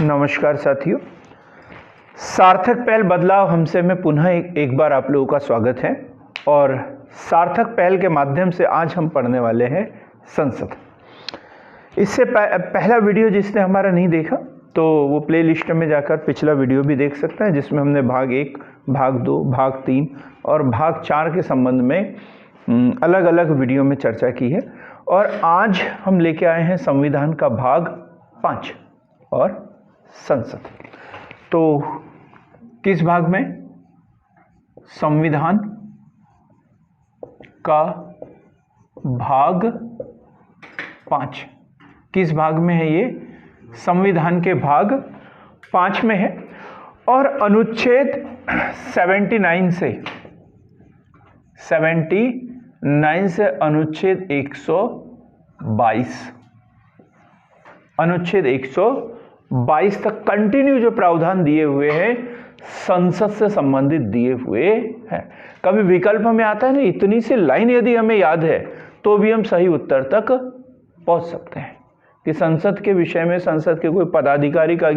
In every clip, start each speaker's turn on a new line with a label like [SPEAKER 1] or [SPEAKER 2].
[SPEAKER 1] नमस्कार साथियों, सार्थक पहल बदलाव हमसे में पुनः एक बार आप लोगों का स्वागत है। और सार्थक पहल के माध्यम से आज हम पढ़ने वाले हैं संसद। इससे पहला वीडियो जिसने हमारा नहीं देखा तो वो प्लेलिस्ट में जाकर पिछला वीडियो भी देख सकते हैं, जिसमें हमने भाग 1, भाग 2, भाग 3 और भाग 4 के संबंध में अलग अलग वीडियो में चर्चा की है। और आज हम लेके आए हैं संविधान का भाग 5 और संसद। तो किस भाग में? संविधान का भाग 5। किस भाग में है ये? संविधान के भाग 5 में है। और अनुच्छेद 79 से अनुच्छेद 122 तक कंटिन्यू जो प्रावधान दिए हुए हैं संसद से संबंधित दिए हुए हैं। कभी विकल्प में आता है ना, इतनी सी लाइन यदि हमें याद है तो भी हम सही उत्तर तक पहुंच सकते हैं कि संसद के विषय में संसद के कोई पदाधिकारी का,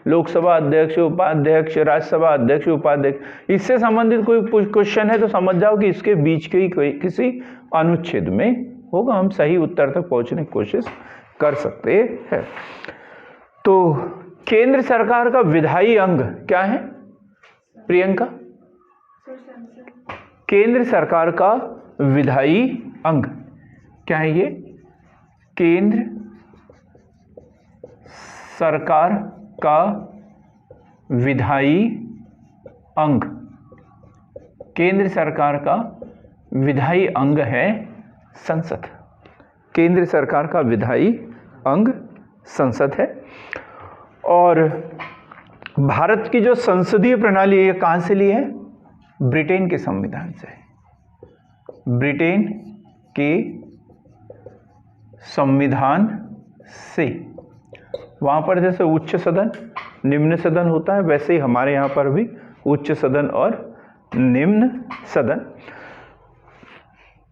[SPEAKER 1] लोकसभा अध्यक्ष, उपाध्यक्ष, राज्यसभा अध्यक्ष, उपाध्यक्ष, इससे संबंधित कोई क्वेश्चन है तो समझ जाओ कि इसके बीच के ही किसी अनुच्छेद में होगा। हम सही उत्तर तक पहुंचने की कोशिश कर सकते हैं। तो केंद्र सरकार का विधायी अंग क्या है प्रियंका? केंद्र सरकार का विधायी अंग क्या है ये? केंद्र सरकार का विधायी अंग, केंद्र सरकार का विधायी अंग है संसद। केंद्र सरकार का विधायी अंग संसद है। और भारत की जो संसदीय प्रणाली है, ये कहाँ से ली है? ब्रिटेन के संविधान से। ब्रिटेन के संविधान से। वहाँ पर जैसे उच्च सदन, निम्न सदन होता है, वैसे ही हमारे यहाँ पर भी उच्च सदन और निम्न सदन।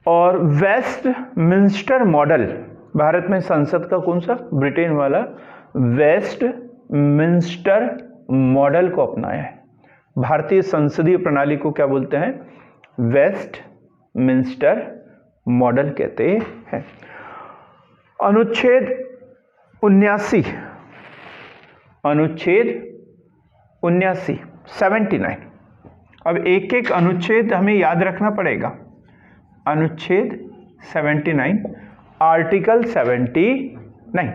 [SPEAKER 1] और वेस्टमिंस्टर मॉडल, भारत में संसद का कौन सा? ब्रिटेन वाला वेस्टमिंस्टर मॉडल को अपनाया है। भारतीय संसदीय प्रणाली को क्या बोलते हैं? वेस्टमिंस्टर मॉडल कहते हैं। अनुच्छेद 79। अब एक एक अनुच्छेद हमें याद रखना पड़ेगा। अनुच्छेद 79, आर्टिकल 79।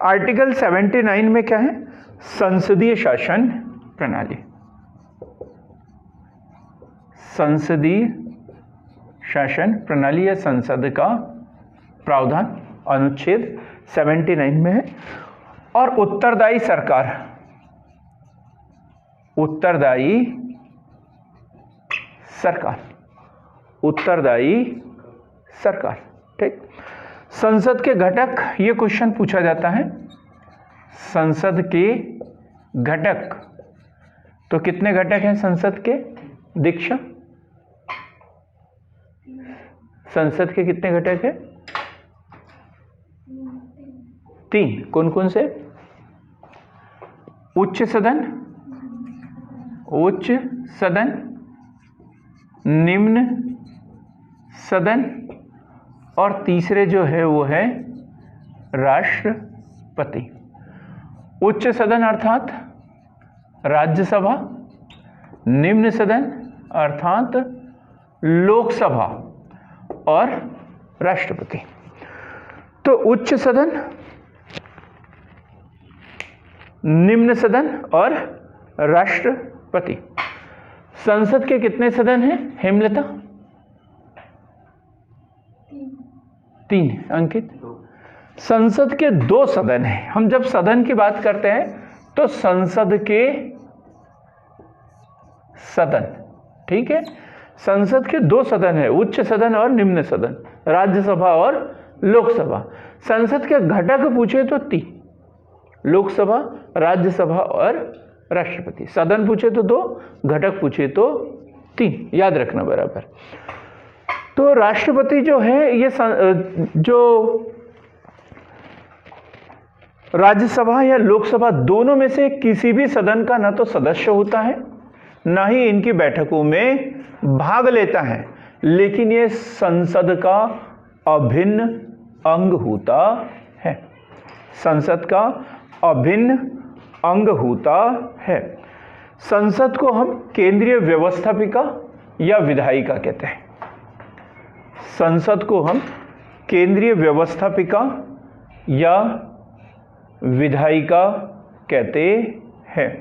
[SPEAKER 1] आर्टिकल 79 में क्या है? संसदीय शासन प्रणाली। संसदीय शासन प्रणाली या संसद का प्रावधान अनुच्छेद 79 में है। और उत्तरदायी सरकार, उत्तरदायी सरकार, ठीक। संसद के घटक, ये क्वेश्चन पूछा जाता है। संसद के घटक, तो कितने घटक हैं संसद के? दीक्षा, संसद के कितने घटक हैं? 3। कौन कौन से? उच्च सदन, निम्न सदन और तीसरे जो है वो है राष्ट्रपति। उच्च सदन अर्थात राज्यसभा, निम्न सदन अर्थात लोकसभा और राष्ट्रपति। तो उच्च सदन, निम्न सदन और राष्ट्रपति। संसद के कितने सदन हैं हेमलता? 3। अंकित? संसद के 2 सदन हैं। हम जब सदन की बात करते हैं तो संसद के सदन, ठीक है। संसद के 2 सदन है, उच्च सदन और निम्न सदन, राज्यसभा और लोकसभा। संसद के घटक पूछे तो 3, लोकसभा, राज्यसभा और राष्ट्रपति। सदन पूछे तो 2, घटक पूछे तो 3, याद रखना बराबर। तो राष्ट्रपति जो है ये जो राज्यसभा या लोकसभा दोनों में से किसी भी सदन का ना तो सदस्य होता है, ना ही इनकी बैठकों में भाग लेता है, लेकिन ये संसद का अभिन्न अंग होता है। संसद का अभिन्न अंग होता है। संसद को हम केंद्रीय व्यवस्थापिका या विधायिका कहते हैं। संसद को हम केंद्रीय व्यवस्थापिका या विधायिका कहते हैं।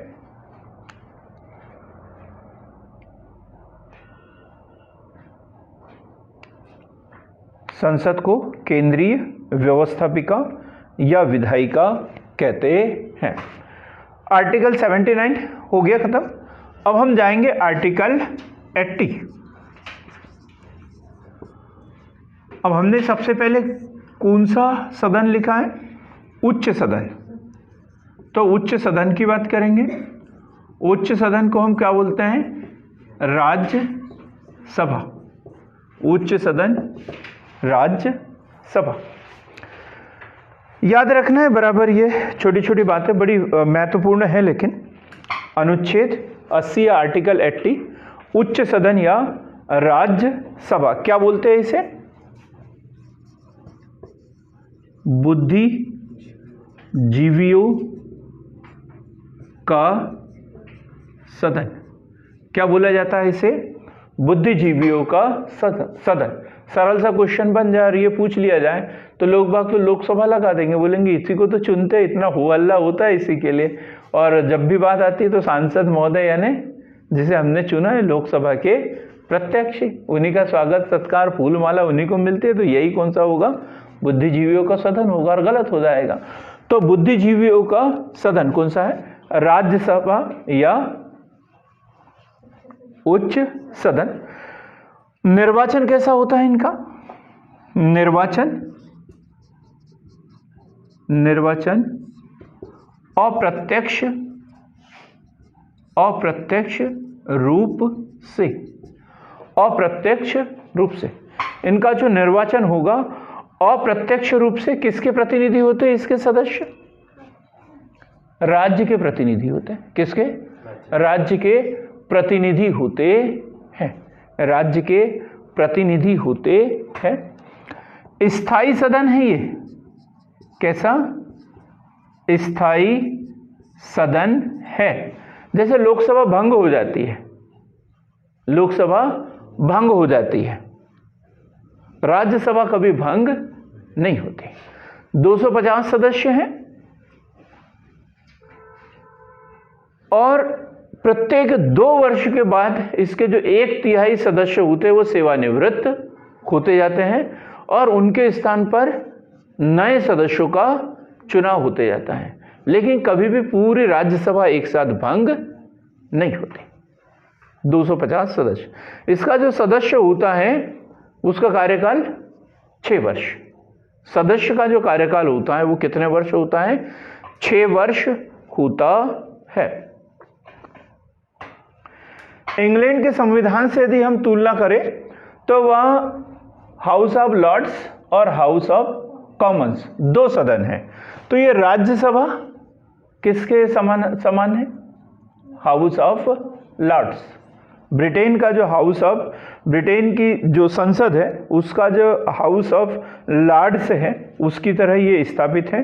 [SPEAKER 1] संसद को केंद्रीय व्यवस्थापिका या विधायिका कहते हैं। आर्टिकल 79 हो गया खत्म। अब हम जाएंगे आर्टिकल 80। अब हमने सबसे पहले कौन सा सदन लिखा है? उच्च सदन। तो उच्च सदन की बात करेंगे। उच्च सदन को हम क्या बोलते हैं? राज्यसभा। उच्च सदन राज्यसभा। याद रखना है बराबर, ये छोटी छोटी बातें बड़ी महत्वपूर्ण है। लेकिन अनुच्छेद 80 या आर्टिकल 80 उच्च सदन या राज्यसभा क्या बोलते हैं इसे? बुद्धिजीवियों का सदन। क्या बोला जाता है इसे? बुद्धिजीवियों का सदन। सरल सा क्वेश्चन बन जाए और ये पूछ लिया जाए तो लोग बाग तो लोकसभा लगा देंगे, बोलेंगे इसी को तो चुनते हैं, इतना हो हल्ला होता है इसी के लिए। और जब भी बात आती है तो सांसद महोदय यानी जिसे हमने चुना है लोकसभा के प्रत्याशी, उन्हीं का स्वागत सत्कार फूल माला उन्हीं को मिलती है। तो यही कौन सा होगा? बुद्धिजीवियों का सदन होगा और गलत हो जाएगा। तो बुद्धिजीवियों का सदन कौन सा है? राज्यसभा या उच्च सदन। निर्वाचन कैसा होता है इनका? निर्वाचन अप्रत्यक्ष रूप से इनका जो निर्वाचन होगा अप्रत्यक्ष रूप से किसके प्रतिनिधि होते हैं? इसके सदस्य राज्य के प्रतिनिधि होते हैं। किसके? राज्य के प्रतिनिधि होते हैं। राज्य के प्रतिनिधि होते हैं। स्थायी सदन है ये। कैसा? स्थायी सदन है। जैसे लोकसभा भंग हो जाती है, लोकसभा भंग हो जाती है, राज्यसभा कभी भंग नहीं होती। 250 सदस्य हैं और प्रत्येक 2 वर्ष के बाद इसके जो 1/3 सदस्य होते हैं वो सेवानिवृत्त होते जाते हैं और उनके स्थान पर नए सदस्यों का चुनाव होते जाता है। लेकिन कभी भी पूरी राज्यसभा एक साथ भंग नहीं होती। 250 सदस्य। इसका जो सदस्य होता है उसका कार्यकाल 6 वर्ष। सदस्य का जो कार्यकाल होता है वो कितने वर्ष होता है? 6 वर्ष होता है। इंग्लैंड के संविधान से यदि हम तुलना करें तो वह हाउस ऑफ लॉर्ड्स और हाउस ऑफ कॉमन्स 2 सदन है। तो ये राज्यसभा किसके समान है? House of Lords. ब्रिटेन का जो ब्रिटेन की जो संसद है उसका जो हाउस ऑफ लॉर्ड्स है उसकी तरह ये स्थापित है।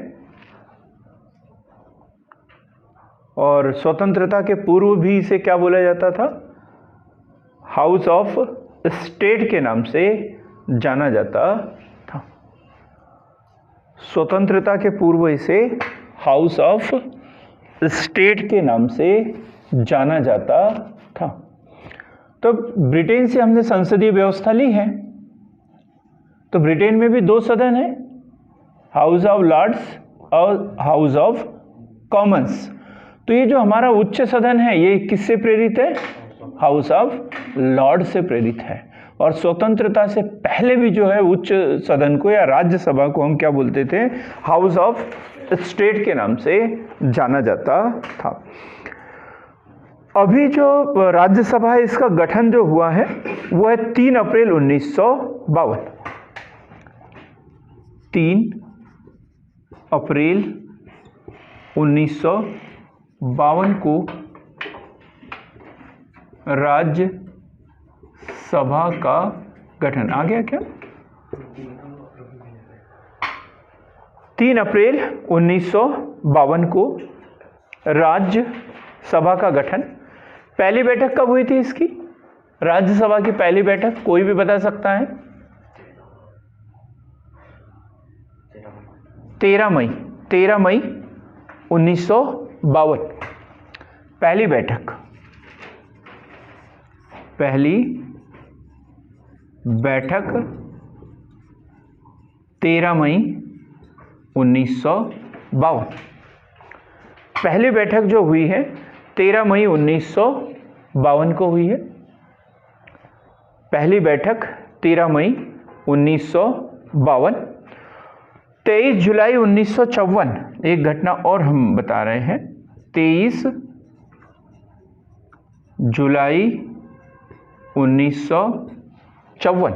[SPEAKER 1] और स्वतंत्रता के पूर्व भी इसे क्या बोला जाता था? हाउस ऑफ स्टेट के नाम से जाना जाता था। स्वतंत्रता के पूर्व इसे हाउस ऑफ स्टेट के नाम से जाना जाता था। तो ब्रिटेन से हमने संसदीय व्यवस्था ली है। तो ब्रिटेन में भी 2 सदन है, हाउस ऑफ लॉर्ड्स और हाउस ऑफ कॉमन्स। तो ये जो हमारा उच्च सदन है ये किससे प्रेरित है? हाउस ऑफ लॉर्ड से प्रेरित है। और स्वतंत्रता से पहले भी जो है उच्च सदन को या राज्यसभा को हम क्या बोलते थे? हाउस ऑफ स्टेट के नाम से जाना जाता था। अभी जो राज्यसभा है इसका गठन जो हुआ है वो है 3 अप्रैल 1952। 3 अप्रैल 1952 को राज्य सभा का गठन। आ गया क्या? 3 अप्रैल 1952 को राज्य सभा का गठन। पहली बैठक कब हुई थी इसकी? राज्यसभा की पहली बैठक कोई भी बता सकता है? 13 मई 1952 पहली बैठक 13 मई 1952। पहली बैठक जो हुई है 13 मई 1952 को हुई है। पहली बैठक 13 मई 1952। 23 जुलाई 1954 एक घटना और हम बता रहे हैं। 23 जुलाई 1954।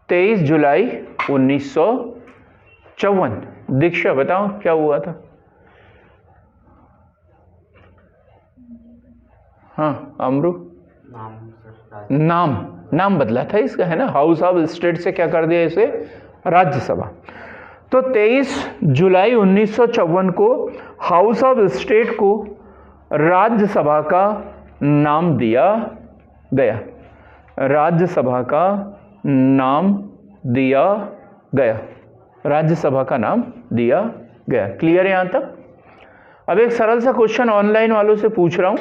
[SPEAKER 1] 23 जुलाई 1954। दीक्षा बताओ क्या हुआ था? हाँ अमरू, नाम बदला था इसका, है ना। हाउस ऑफ स्टेट से क्या कर दिया इसे? राज्यसभा। तो 23 जुलाई 1954 को हाउस ऑफ स्टेट को राज्यसभा का नाम दिया गया। राज्यसभा का नाम दिया गया। राज्यसभा का नाम दिया गया। क्लियर है यहां तक? अब एक सरल सा क्वेश्चन ऑनलाइन वालों से पूछ रहा हूं,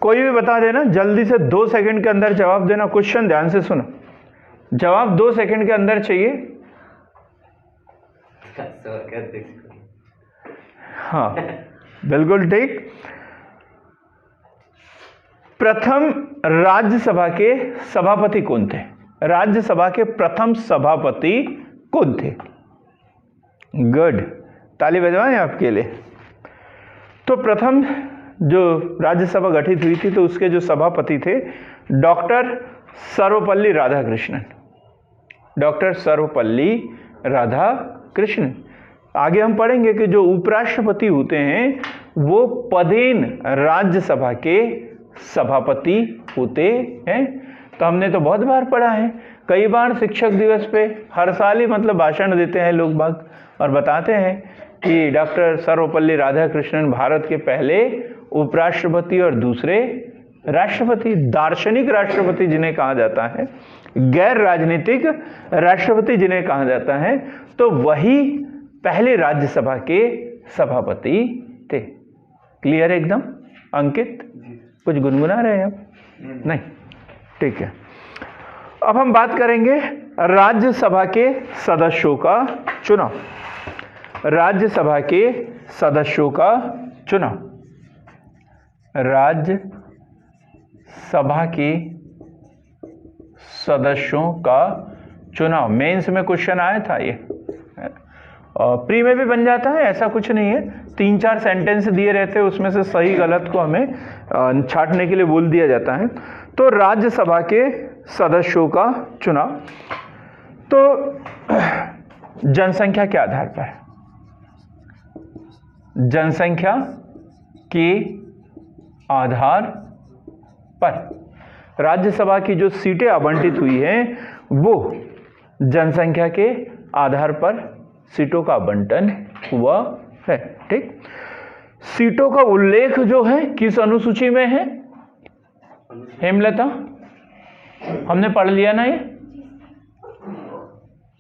[SPEAKER 1] कोई भी बता देना, जल्दी से 2 सेकंड के अंदर जवाब देना। क्वेश्चन ध्यान से सुनो, जवाब 2 सेकंड के अंदर चाहिए। हाँ बिल्कुल ठीक। प्रथम राज्यसभा के सभापति कौन थे? राज्यसभा के प्रथम सभापति कौन थे? गुड, ताली बजवाएं आपके लिए। तो प्रथम जो राज्यसभा गठित हुई थी तो उसके जो सभापति थे डॉक्टर सर्वपल्ली राधाकृष्णन। डॉक्टर सर्वपल्ली राधाकृष्णन। आगे हम पढ़ेंगे कि जो उपराष्ट्रपति होते हैं वो पदेन राज्यसभा के सभापति होते हैं। तो हमने तो बहुत बार पढ़ा है, कई बार शिक्षक दिवस पे हर साल ही मतलब भाषण देते हैं लोग बाग और बताते हैं कि डॉक्टर सर्वपल्ली राधाकृष्णन भारत के पहले उपराष्ट्रपति और दूसरे राष्ट्रपति, दार्शनिक राष्ट्रपति जिन्हें कहा जाता है, गैर राजनीतिक राष्ट्रपति जिन्हें कहा जाता है, तो वही पहले राज्यसभा के सभापति थे। क्लियर है एकदम? अंकित कुछ गुनगुना रहे हैं आप? नहीं, ठीक है। अब हम बात करेंगे राज्यसभा के सदस्यों का चुनाव। राज्यसभा के सदस्यों का चुनाव। राज्यसभा के सदस्यों का चुनाव मेंस में क्वेश्चन आया था ये, प्री में भी बन जाता है, ऐसा कुछ नहीं है। 3-4 सेंटेंस दिए रहते हैं, उसमें से सही गलत को हमें छांटने के लिए बोल दिया जाता है। तो राज्यसभा के सदस्यों का चुनाव तो जनसंख्या के आधार पर, जनसंख्या के आधार पर राज्यसभा की जो सीटें आवंटित हुई हैं वो जनसंख्या के आधार पर सीटों का आवंटन हुआ है। ठीक, सीटों का उल्लेख जो है किस अनुसूची में है? हेमलता, हमने पढ़ लिया ना ये।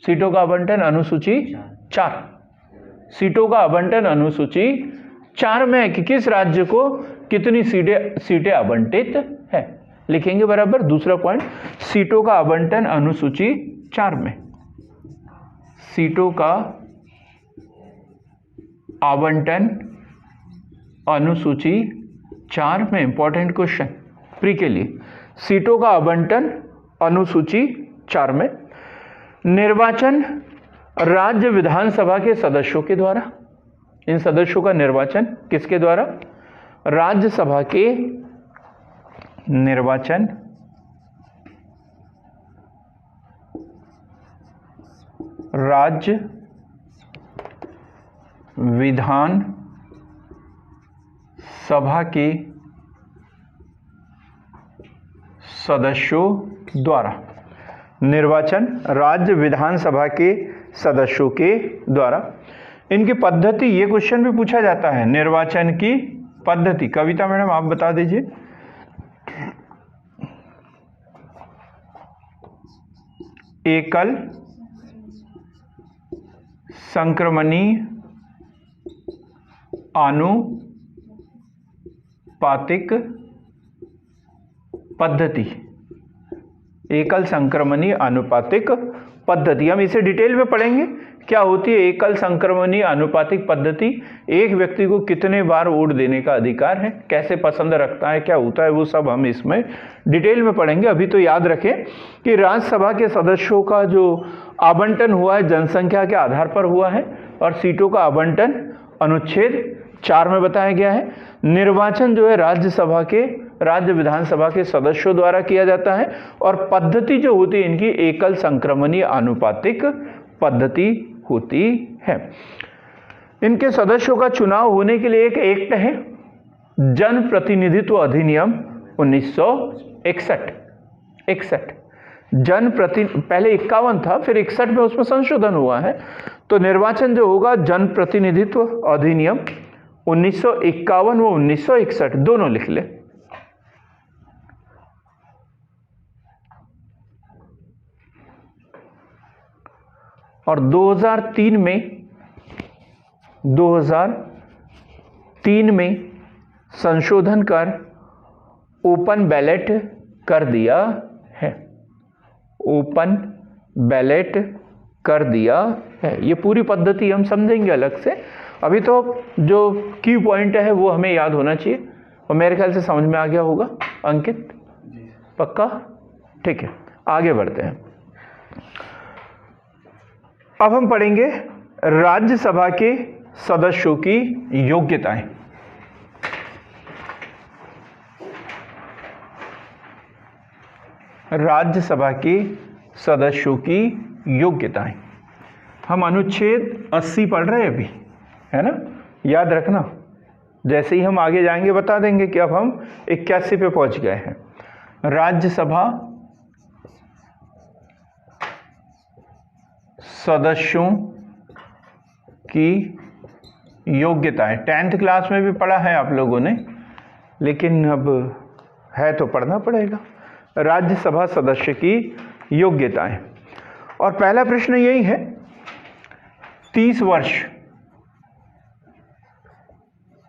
[SPEAKER 1] सीटों का आवंटन अनुसूची 4। सीटों का आवंटन अनुसूची 4 में है कि किस राज्य को कितनी सीटें आवंटित है। लिखेंगे बराबर। दूसरा पॉइंट, सीटों का आवंटन अनुसूची 4 में। सीटों का आवंटन अनुसूची 4 में, इंपॉर्टेंट क्वेश्चन प्री के लिए। सीटों का आवंटन अनुसूची 4 में। निर्वाचन राज्य विधानसभा के सदस्यों के द्वारा। इन सदस्यों का निर्वाचन किसके द्वारा? राज्यसभा के निर्वाचन विधान सभा के सदस्यों द्वारा, निर्वाचन राज्य विधानसभा के सदस्यों के द्वारा। इनकी पद्धति, ये क्वेश्चन भी पूछा जाता है, निर्वाचन की पद्धति। कविता मैडम आप बता दीजिए। एकल संक्रमणीय आनुपातिक पद्धति, एकल संक्रमणीय आनुपातिक पद्धति। हम इसे डिटेल में पढ़ेंगे क्या होती है एकल संक्रमणीय आनुपातिक पद्धति, एक व्यक्ति को कितने बार वोट देने का अधिकार है, कैसे पसंद रखता है, क्या होता है, वो सब हम इसमें डिटेल में पढ़ेंगे। अभी तो याद रखें कि राज्यसभा के सदस्यों का जो आवंटन हुआ है जनसंख्या के आधार पर हुआ है और सीटों का आवंटन अनुच्छेद 4 में बताया गया है। निर्वाचन जो है राज्य विधानसभा के सदस्यों द्वारा किया जाता है और पद्धति जो होती है इनकी एकल संक्रमणीय आनुपातिक पद्धति होती है। इनके सदस्यों का चुनाव होने के लिए एक एक्ट है, जन प्रतिनिधित्व अधिनियम 1961। पहले 51 था, फिर 61 में उसमें संशोधन हुआ है। तो निर्वाचन जो होगा जन प्रतिनिधित्व अधिनियम 1951 व 1961 दोनों लिख ले। और 2003 में संशोधन कर ओपन बैलेट कर दिया है, ओपन बैलेट कर दिया है। ये पूरी पद्धति हम समझेंगे अलग से, अभी तो जो की पॉइंट है वो हमें याद होना चाहिए और मेरे ख्याल से समझ में आ गया होगा। अंकित पक्का? ठीक है, आगे बढ़ते हैं। अब हम पढ़ेंगे राज्यसभा के सदस्यों की योग्यताएं। राज्यसभा के सदस्यों की योग्यताएं, हम अनुच्छेद 80 पढ़ रहे हैं अभी, है ना, याद रखना। जैसे ही हम आगे जाएंगे बता देंगे कि अब हम 81 पे पहुंच गए हैं। राज्यसभा सदस्यों की योग्यताएं 10th क्लास में भी पढ़ा है आप लोगों ने, लेकिन अब है तो पढ़ना पड़ेगा। राज्यसभा सदस्य की योग्यताएं, और पहला प्रश्न यही है, 30 वर्ष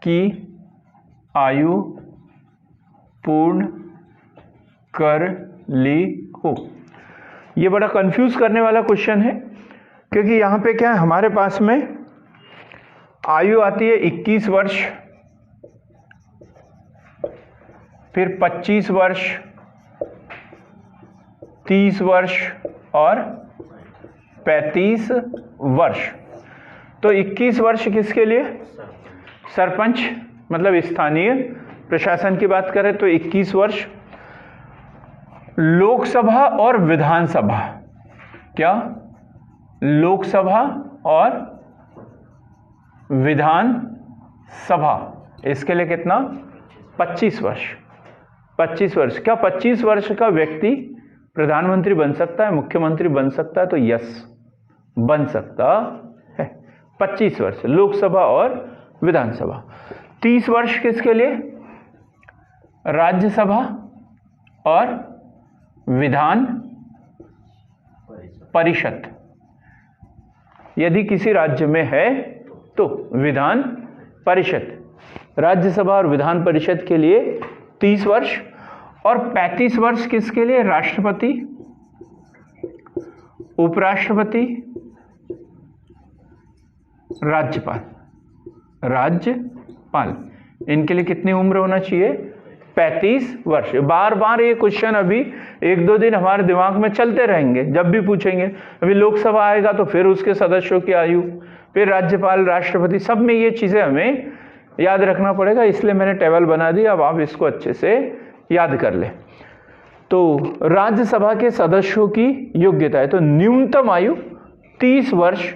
[SPEAKER 1] की आयु पूर्ण कर ली हो। ये बड़ा कंफ्यूज करने वाला क्वेश्चन है, क्योंकि यहाँ पे क्या है, हमारे पास में आयु आती है 21 वर्ष, फिर 25 वर्ष, 30 वर्ष और 35 वर्ष। तो 21 वर्ष किसके लिए? सरपंच, मतलब स्थानीय प्रशासन की बात करें तो 21 वर्ष। लोकसभा और विधानसभा, क्या लोकसभा और विधानसभा, इसके लिए कितना? 25 वर्ष। 25 वर्ष। क्या 25 वर्ष का व्यक्ति प्रधानमंत्री बन सकता है, मुख्यमंत्री बन सकता है? तो यस, बन सकता है। 25 वर्ष लोकसभा और विधानसभा। 30 वर्ष किसके लिए? राज्यसभा और विधान परिषद। यदि किसी राज्य में है तो विधान परिषद, राज्यसभा और विधान परिषद के लिए 30 वर्ष। और 35 वर्ष किसके लिए? राष्ट्रपति, उपराष्ट्रपति, राज्यपाल। राज्यपाल, इनके लिए कितनी उम्र होना चाहिए? 35 वर्ष। बार बार ये क्वेश्चन अभी 1-2 दिन हमारे दिमाग में चलते रहेंगे, जब भी पूछेंगे। अभी लोकसभा आएगा तो फिर उसके सदस्यों की आयु, फिर राज्यपाल, राष्ट्रपति, सब में ये चीजें हमें याद रखना पड़ेगा। इसलिए मैंने टेबल बना दी, अब आप इसको अच्छे से याद कर ले। तो राज्यसभा के सदस्यों की योग्यता है, तो न्यूनतम आयु 30 वर्ष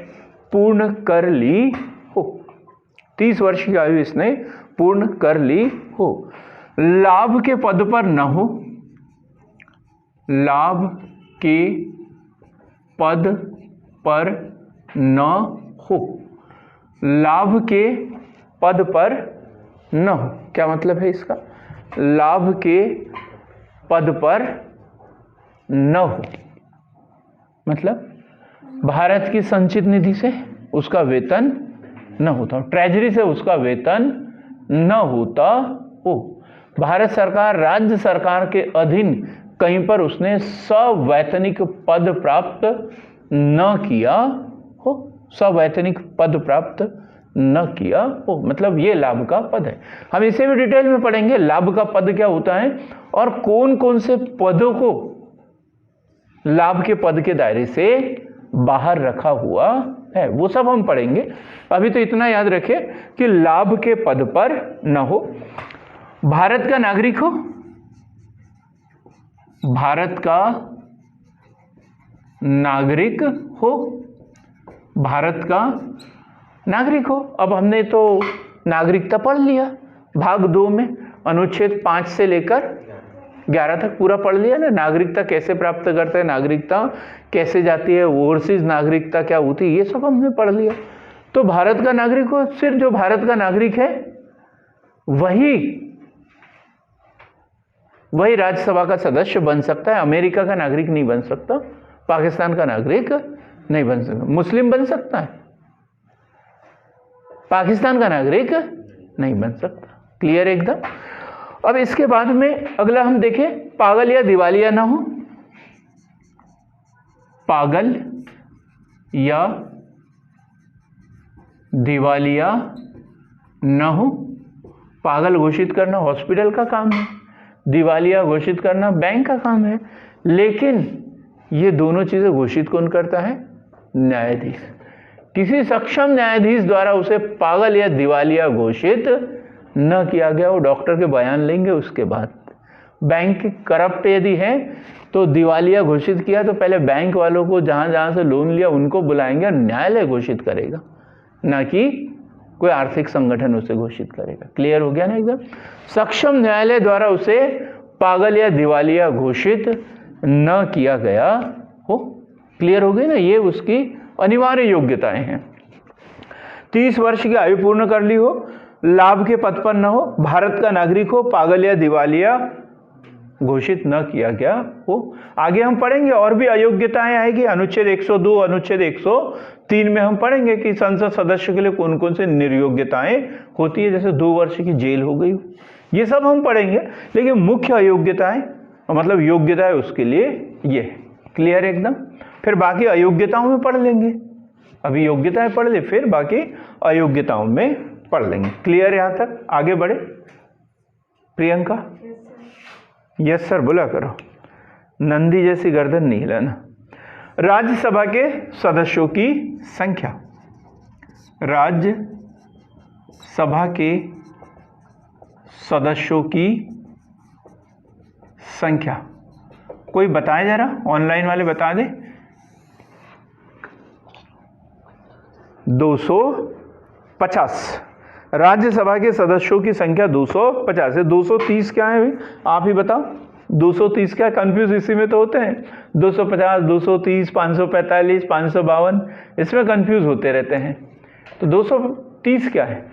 [SPEAKER 1] पूर्ण कर ली हो। 30 वर्ष की आयु इसने पूर्ण कर ली हो। लाभ के पद पर न हो, लाभ के पद पर न हो, लाभ के पद पर न हो, क्या मतलब है इसका? लाभ के पद पर न हो मतलब भारत की संचित निधि से उसका वेतन न होता, ट्रेजरी से उसका वेतन न होता हो, भारत सरकार राज्य सरकार के अधीन कहीं पर उसने सवैतनिक पद प्राप्त न किया हो, सवैतनिक पद प्राप्त न किया हो, मतलब ये लाभ का पद है। हम इसे भी डिटेल में पढ़ेंगे लाभ का पद क्या होता है और कौन कौन से पदों को लाभ के पद के दायरे से बाहर रखा हुआ है, वो सब हम पढ़ेंगे। अभी तो इतना याद रखें कि लाभ के पद पर न हो, भारत का नागरिक हो, भारत का नागरिक हो, भारत का नागरिक हो। अब हमने तो नागरिकता पढ़ लिया भाग 2 में, अनुच्छेद 5 से लेकर 11 तक पूरा पढ़ लिया ना। नागरिकता कैसे प्राप्त करते हैं, नागरिकता कैसे जाती है, ओवरसीज नागरिकता क्या होती है, ये सब हमने पढ़ लिया। तो भारत का नागरिक हो, सिर्फ जो भारत का नागरिक है वही राज्यसभा का सदस्य बन सकता है। अमेरिका का नागरिक नहीं बन सकता, पाकिस्तान का नागरिक नहीं बन सकता। मुस्लिम बन सकता है, पाकिस्तान का नागरिक नहीं बन सकता। क्लियर एकदम। अब इसके बाद में अगला हम देखें, पागल या दिवालिया ना हो, पागल या दिवालिया न हो। पागल घोषित करना हॉस्पिटल का काम है, दिवालिया घोषित करना बैंक का काम है, लेकिन ये दोनों चीजें घोषित कौन करता है? न्यायाधीश। किसी सक्षम न्यायाधीश द्वारा उसे पागल या दिवालिया घोषित न किया गया, वो डॉक्टर के बयान लेंगे। उसके बाद बैंक करप्ट यदि है तो दिवालिया घोषित किया तो पहले बैंक वालों को जहां जहां से लोन लिया उनको बुलाएंगे और न्यायालय घोषित करेगा, ना कि कोई आर्थिक संगठन उसे घोषित करेगा। क्लियर हो गया ना एकदम। सक्षम न्यायालय द्वारा उसे पागल या दिवालिया घोषित न किया गया हो। क्लियर हो गई ना, ये उसकी अनिवार्य योग्यताएं हैं। 30 वर्ष की आयु पूर्ण कर ली हो, लाभ के पद पर न हो, भारत का नागरिक हो, पागल या दिवालिया घोषित न किया गया हो। आगे हम पढ़ेंगे और भी अयोग्यताएं आएगी, अनुच्छेद 102, अनुच्छेद 103 में हम पढ़ेंगे कि संसद सदस्य के लिए कौन कौन से निर्योग्यताएं होती है, जैसे 2 वर्ष की जेल हो गई, ये सब हम पढ़ेंगे। लेकिन मुख्य अयोग्यताएं मतलब योग्यताएं उसके लिए ये। क्लियर एकदम। फिर बाकी अयोग्यताओं में पढ़ लेंगे, अभी योग्यताएं पढ़ ले, फिर बाकी अयोग्यताओं में पढ़ लेंगे। क्लियर यहां तक? आगे बढ़े। प्रियंका? यस सर, बोला करो, नंदी जैसी गर्दन नहीं हिलाना। राज्यसभा के सदस्यों की संख्या, राज्यसभा के सदस्यों की संख्या कोई बताए जरा, ऑनलाइन वाले बता दे। 250। राज्यसभा के सदस्यों की संख्या 250 है। 230 क्या है भाई, आप ही बताओ। 230 क्या, कंफ्यूज इसी में तो होते हैं। 250, 230, 545, 552, इसमें कंफ्यूज होते रहते हैं। तो 230 क्या है?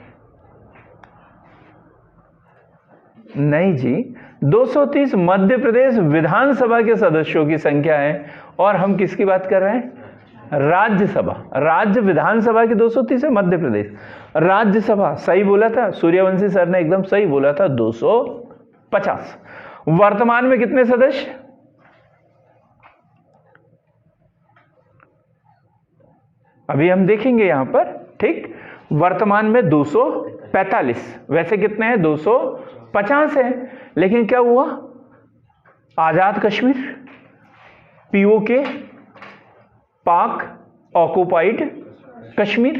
[SPEAKER 1] नहीं जी, 230 मध्य प्रदेश विधानसभा के सदस्यों की संख्या है। और हम किसकी बात कर रहे हैं? राज्यसभा। राज्य विधानसभा की 230 है, मध्य प्रदेश राज्यसभा। सही बोला था सूर्यवंशी सर ने, एकदम सही बोला था, 250। वर्तमान में कितने सदस्य? अभी हम देखेंगे यहां पर, ठीक। वर्तमान में 245, वैसे कितने हैं? 250 है। लेकिन क्या हुआ, आजाद कश्मीर, पीओके, पाक ऑक्युपाइड कश्मीर,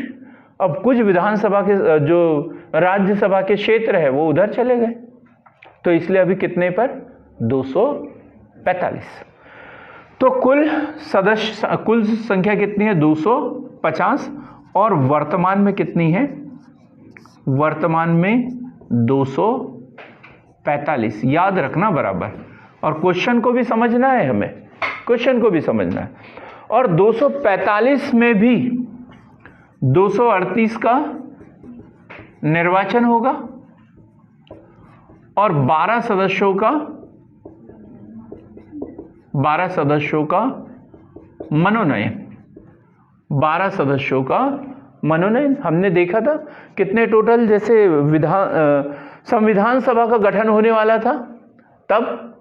[SPEAKER 1] अब कुछ विधानसभा के जो राज्यसभा के क्षेत्र है वो उधर चले गए, तो इसलिए अभी कितने पर? 245। तो कुल सदस्य, कुल संख्या कितनी है? 250। और वर्तमान में कितनी है? वर्तमान में 245, याद रखना बराबर, और क्वेश्चन को भी समझना है, हमें क्वेश्चन को भी समझना है। और 245 में भी 238 का निर्वाचन होगा और 12 सदस्यों का मनोनयन, 12 सदस्यों का मनोनयन। हमने देखा था कितने टोटल, जैसे संविधान सभा का गठन होने वाला था तब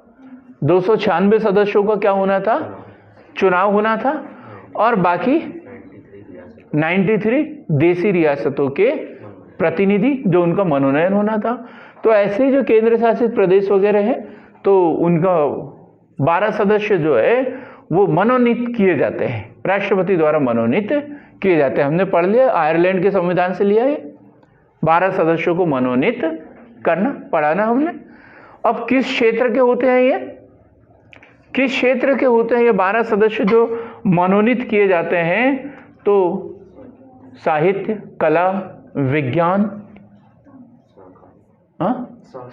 [SPEAKER 1] 296 सदस्यों का क्या होना था, चुनाव होना था, और बाकी 93 देशी रियासतों के प्रतिनिधि जो उनका मनोनयन होना था। तो ऐसे ही जो केंद्र शासित प्रदेश वगैरह हैं तो उनका 12 सदस्य जो है वो मनोनीत किए जाते हैं, राष्ट्रपति द्वारा मनोनीत किए जाते हैं। हमने पढ़ लिया, आयरलैंड के संविधान से लिया है, 12 सदस्यों को मनोनीत करना, पढ़ाना हमने। अब किस क्षेत्र के होते हैं ये, किस क्षेत्र के होते हैं ये 12 सदस्य जो मनोनीत किए जाते हैं? तो साहित्य, कला, विज्ञान,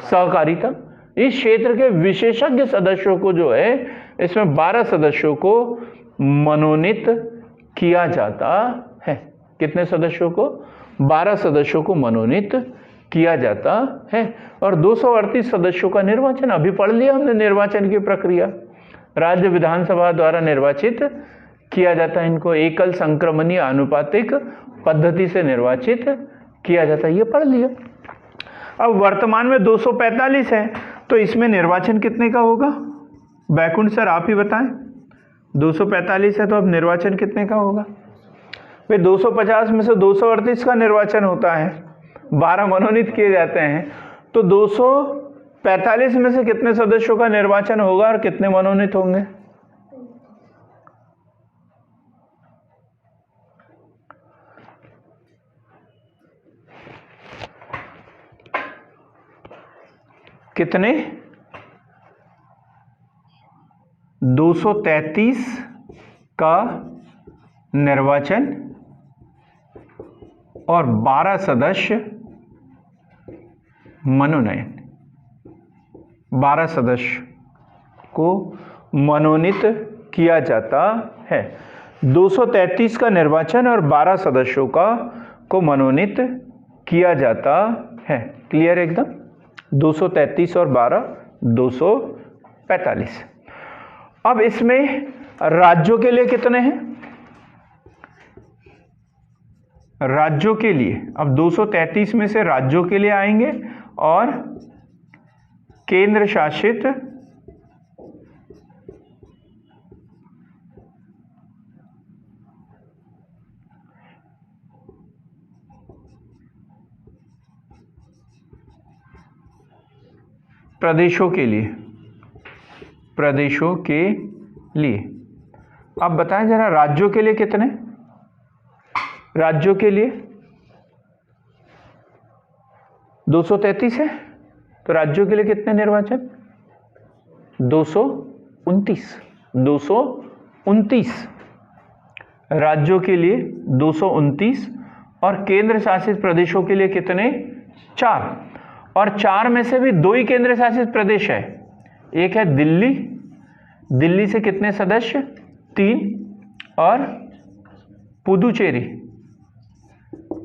[SPEAKER 1] सहकारिता, इस क्षेत्र के विशेषज्ञ सदस्यों को जो है इसमें 12 सदस्यों को मनोनीत किया जाता है। कितने सदस्यों को? 12 सदस्यों को मनोनीत किया जाता है। और 238 सदस्यों का निर्वाचन, अभी पढ़ लिया हमने निर्वाचन की प्रक्रिया। राज्य विधानसभा द्वारा निर्वाचित किया जाता है, इनको एकल संक्रमणीय आनुपातिक पद्धति से निर्वाचित किया जाता है, ये पढ़ लिया। अब वर्तमान में 245 है तो इसमें निर्वाचन कितने का होगा? बैकुंठ सर आप ही बताएं। 245 है तो अब निर्वाचन कितने का होगा? भाई 250 में से 238 का निर्वाचन होता है, 12 मनोनीत किए जाते हैं, तो 245 में से कितने सदस्यों का निर्वाचन होगा और कितने मनोनीत होंगे? कितने? 233 का निर्वाचन और 12 सदस्य मनोनयन, 12 सदस्य को मनोनीत किया जाता है। 233 का निर्वाचन और 12 सदस्यों को मनोनीत किया जाता है। क्लियर एकदम? 233 और 12 245। अब इसमें राज्यों के लिए कितने हैं? राज्यों के लिए अब 233 में से राज्यों के लिए आएंगे और केंद्र शासित प्रदेशों के लिए, प्रदेशों के लिए। अब बताएं जरा राज्यों के लिए कितने? राज्यों के लिए 233 है तो राज्यों के लिए कितने निर्वाचन? 229। 229 राज्यों के लिए 229 और केंद्र शासित प्रदेशों के लिए कितने? 4। और 4 में से भी 2 ही केंद्र शासित प्रदेश है। एक है दिल्ली, दिल्ली से कितने सदस्य? 3, और पुदुचेरी,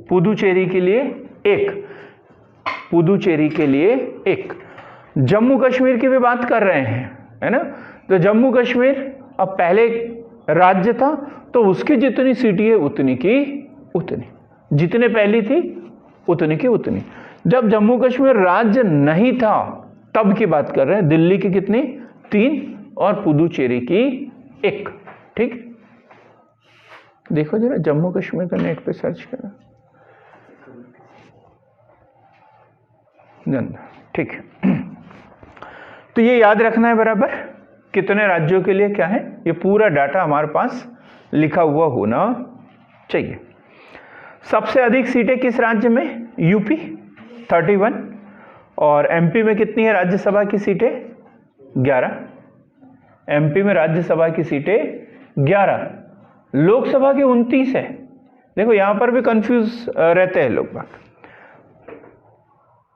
[SPEAKER 1] पुदुचेरी के लिए 1, पुदुचेरी के लिए 1। जम्मू कश्मीर की भी बात कर रहे हैं, है ना? तो जम्मू कश्मीर अब पहले राज्य था तो उसकी जितनी सीटें है उतनी की उतनी, जितने पहली थी उतनी की उतनी। जब जम्मू कश्मीर राज्य नहीं था तब की बात कर रहे हैं। दिल्ली की कितनी? 3 और पुदुचेरी की 1। ठीक, देखो जरा जम्मू कश्मीर का नेट पे सर्च करो। ठीक है, तो ये याद रखना है बराबर, कितने राज्यों के लिए क्या है, ये पूरा डाटा हमारे पास लिखा हुआ होना चाहिए। सबसे अधिक सीटें किस राज्य में? यूपी 31, और एमपी में कितनी है राज्यसभा की सीटें? 11। एमपी में राज्यसभा की सीटें 11, लोकसभा की 29 है। देखो यहां पर भी कंफ्यूज रहते हैं लोग बात।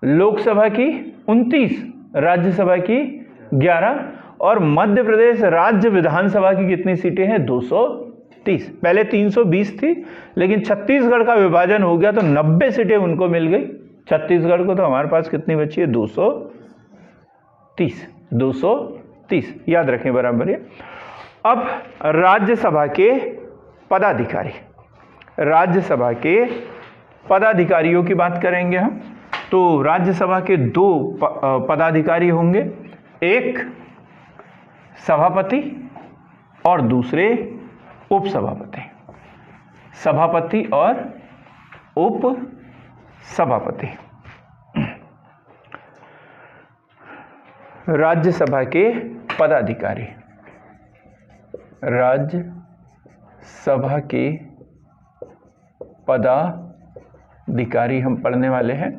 [SPEAKER 1] लोकसभा की 29, राज्यसभा की 11 और मध्य प्रदेश राज्य विधानसभा की कितनी सीटें हैं? 230। पहले 320 थी, लेकिन छत्तीसगढ़ का विभाजन हो गया तो 90 सीटें उनको मिल गई छत्तीसगढ़ को। तो हमारे पास कितनी बची है? 230। 230 याद रखें बराबर है। अब राज्यसभा के पदाधिकारी, राज्यसभा के पदाधिकारियों की बात करेंगे हम। तो राज्यसभा के 2 पदाधिकारी होंगे, एक सभापति और दूसरे उपसभापति। सभापति और उप सभापति। राज्यसभा के पदाधिकारी, राज्यसभा के पदाधिकारी हम पढ़ने वाले हैं।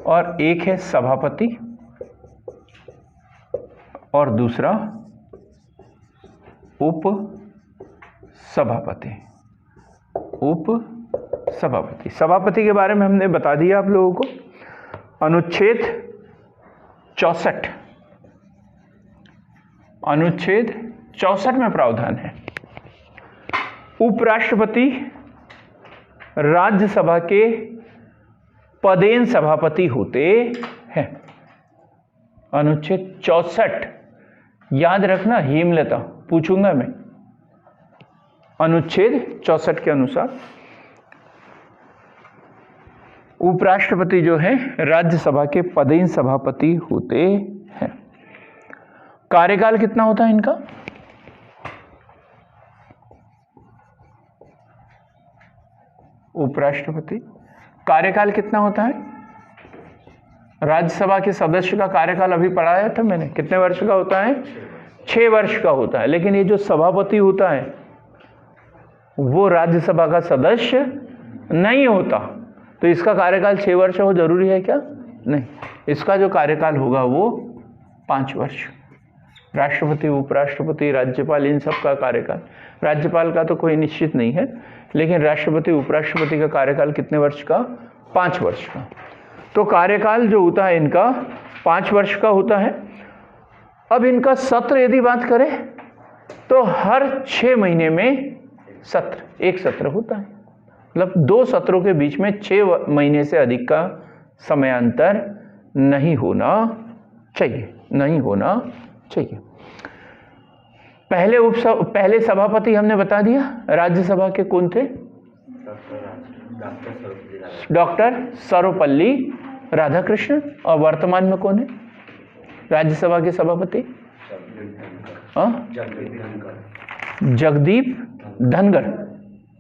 [SPEAKER 1] और एक है सभापति और दूसरा उप सभापति। उप सभापति। सभापति के बारे में हमने बता दिया आप लोगों को। अनुच्छेद 64, अनुच्छेद 64 में प्रावधान है, उपराष्ट्रपति राज्यसभा के पदेन सभापति होते हैं। अनुच्छेद 64 याद रखना, हेमलता पूछूंगा मैं। अनुच्छेद 64 के अनुसार उपराष्ट्रपति जो है राज्यसभा के पदेन सभापति होते हैं। कार्यकाल कितना होता है इनका? उपराष्ट्रपति कार्यकाल कितना होता है? राज्यसभा के सदस्य का कार्यकाल अभी पढ़ाया था मैंने, कितने वर्ष का होता है? 6 वर्ष का होता है। लेकिन ये जो सभापति होता है वो राज्यसभा का सदस्य नहीं होता, तो इसका कार्यकाल 6 वर्ष हो जरूरी है क्या? नहीं, इसका जो कार्यकाल होगा वो 5 वर्ष। राष्ट्रपति, उपराष्ट्रपति, राज्यपाल, इन सब का कार्यकाल, राज्यपाल का तो कोई निश्चित नहीं है, लेकिन राष्ट्रपति उपराष्ट्रपति का कार्यकाल कितने वर्ष का? 5 वर्ष का। तो कार्यकाल जो होता है इनका 5 वर्ष का होता है। अब इनका सत्र यदि बात करें तो हर 6 महीने में सत्र, एक सत्र होता है। मतलब 2 सत्रों के बीच में 6 महीने से अधिक का समयांतर नहीं होना चाहिए, नहीं होना चाहिए। पहले सभापति हमने बता दिया, राज्यसभा के कौन थे? डॉक्टर सर्वपल्ली राधाकृष्णन। और वर्तमान में कौन है राज्यसभा के सभापति? जगदीप धनखड़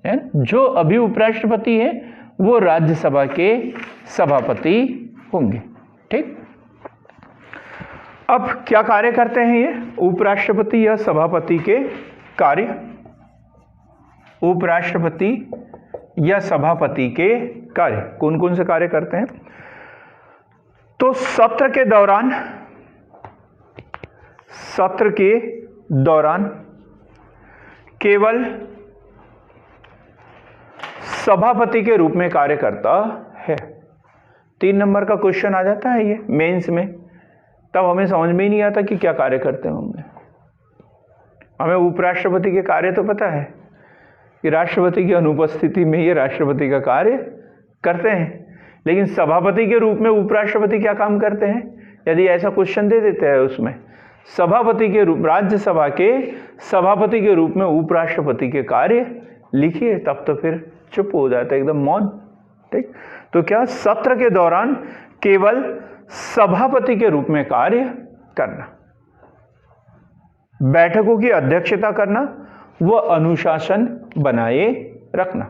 [SPEAKER 1] है। जो अभी उपराष्ट्रपति है वो राज्यसभा के सभापति होंगे। ठीक, अब क्या कार्य करते हैं ये उपराष्ट्रपति या सभापति के कार्य? उपराष्ट्रपति या सभापति के कार्य कौन कौन से कार्य करते हैं? तो सत्र के दौरान केवल सभापति के रूप में कार्य करता है। 3 नंबर का क्वेश्चन आ जाता है ये मेंस में, तब हमें समझ में ही नहीं आता कि क्या कार्य करते होंगे। हमें उपराष्ट्रपति के कार्य तो पता है कि राष्ट्रपति की अनुपस्थिति में ये राष्ट्रपति का कार्य करते हैं, लेकिन सभापति के रूप में उपराष्ट्रपति क्या काम करते हैं? यदि ऐसा क्वेश्चन दे देते हैं उसमें सभापति के रूप, राज्यसभा के सभापति के रूप में उपराष्ट्रपति के कार्य लिखिए, तब तो फिर चुप हो जाता है, एकदम मौन। ठीक, तो क्या सत्र के दौरान केवल सभापति के रूप में कार्य करना, बैठकों की अध्यक्षता करना, व अनुशासन बनाए रखना।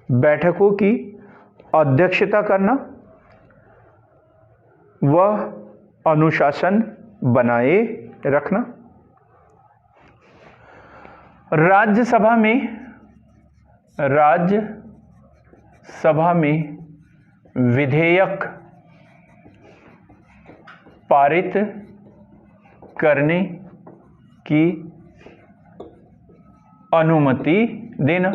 [SPEAKER 1] बैठकों की अध्यक्षता करना व अनुशासन बनाए रखना। राज्यसभा में विधेयक पारित करने की अनुमति देना।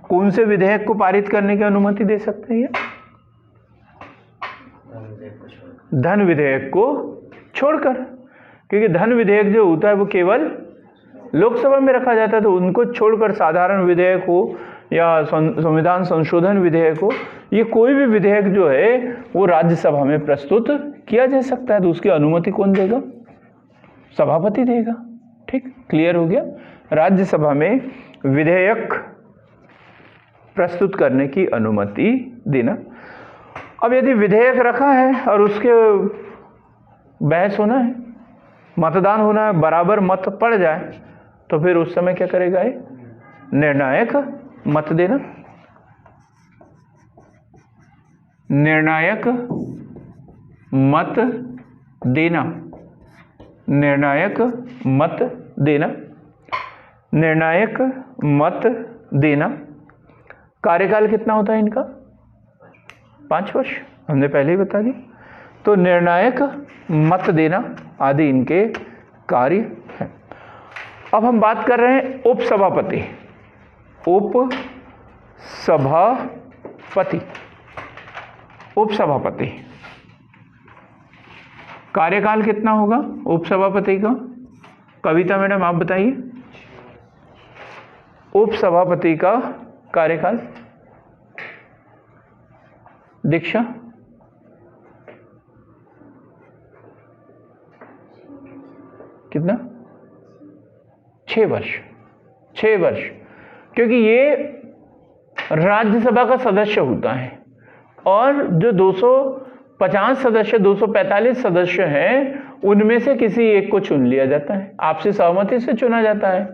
[SPEAKER 1] कौन से विधेयक को पारित करने की अनुमति दे सकते हैं? धन विधेयक को छोड़कर, क्योंकि धन विधेयक जो होता है वो केवल लोकसभा में रखा जाता है, तो उनको छोड़कर साधारण विधेयक हो या संविधान संशोधन विधेयक हो, ये कोई भी विधेयक जो है वो राज्यसभा में प्रस्तुत किया जा सकता है। तो उसकी अनुमति कौन देगा? सभापति देगा। ठीक, क्लियर हो गया। राज्यसभा में विधेयक प्रस्तुत करने की अनुमति देना। अब यदि विधेयक रखा है और उसके बहस होना है, मतदान होना है, बराबर मत पड़ जाए, तो फिर उस समय क्या करेगा? ये निर्णायक मत देना। निर्णायक मत देना। निर्णायक मत देना। निर्णायक मत देना। कार्यकाल कितना होता है इनका? 5 वर्ष, हमने पहले ही बता दिया। तो निर्णायक मत देना आदि इनके कार्य हैं। अब हम बात कर रहे हैं उपसभापति। उपसभापति। उपसभापति कार्यकाल कितना होगा उपसभापति का? कविता मैडम आप बताइए, उपसभापति का कार्यकाल। दीक्षा? कितना? 6 वर्ष। 6 वर्ष, क्योंकि ये राज्यसभा का सदस्य होता है और जो 250 सदस्य 245 सदस्य हैं उनमें से किसी एक को चुन लिया जाता है, आपसी सहमति से चुना जाता है।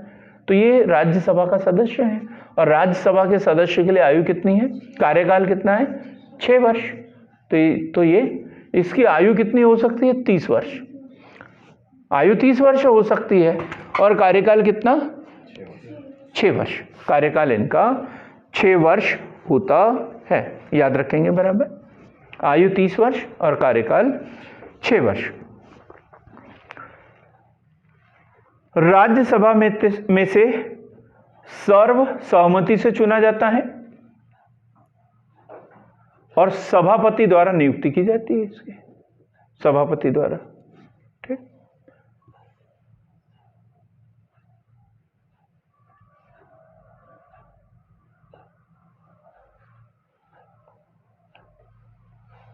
[SPEAKER 1] तो ये राज्यसभा का सदस्य है और राज्यसभा के सदस्य के लिए आयु कितनी है? कार्यकाल कितना है? 6 वर्ष। तो ये इसकी आयु कितनी हो सकती है? 30 वर्ष। आयु 30 वर्ष हो सकती है और कार्यकाल कितना? 6 वर्ष। कार्यकाल इनका 6 वर्ष होता है, याद रखेंगे बराबर। आयु 30 वर्ष और कार्यकाल 6 वर्ष। राज्यसभा में से सर्वसम्मति से चुना जाता है और सभापति द्वारा नियुक्ति की जाती है इसके, सभापति द्वारा। ठीक,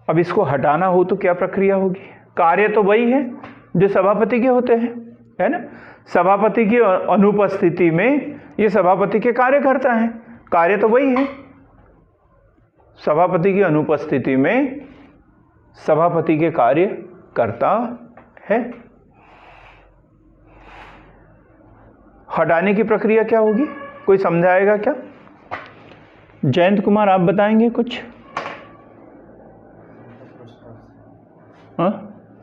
[SPEAKER 1] अब इसको हटाना हो तो क्या प्रक्रिया होगी? कार्य तो वही है जो सभापति के होते हैं, है ना। सभापति की अनुपस्थिति में ये सभापति के कार्य करता है, कार्य तो वही है। सभापति की अनुपस्थिति में सभापति के कार्य करता है। हटाने की प्रक्रिया क्या होगी? कोई समझाएगा क्या? जयंत कुमार आप बताएंगे कुछ? हाँ,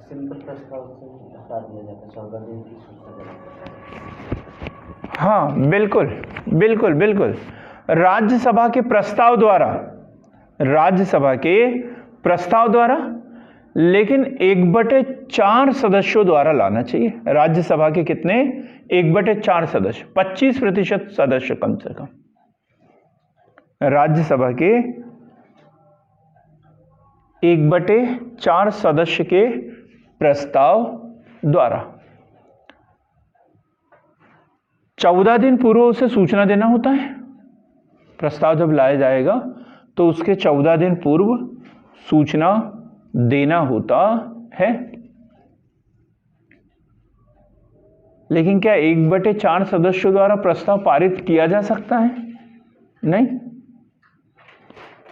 [SPEAKER 2] सिंपल प्रस्ताव से हटा दिया जाता है, 14 दिन की सूचना देना।
[SPEAKER 1] हाँ बिल्कुल बिल्कुल बिल्कुल। राज्यसभा के प्रस्ताव द्वारा, राज्यसभा के प्रस्ताव द्वारा, लेकिन 1/4 सदस्यों द्वारा लाना चाहिए। राज्यसभा के कितने? 1/4 सदस्य, 25% सदस्य कम से कम। राज्यसभा के 1/4 सदस्य के प्रस्ताव द्वारा 14 दिन पूर्व उसे सूचना देना होता है। प्रस्ताव जब लाया जाएगा तो उसके 14 दिन पूर्व सूचना देना होता है। लेकिन क्या 1/4 सदस्यों द्वारा प्रस्ताव पारित किया जा सकता है? नहीं,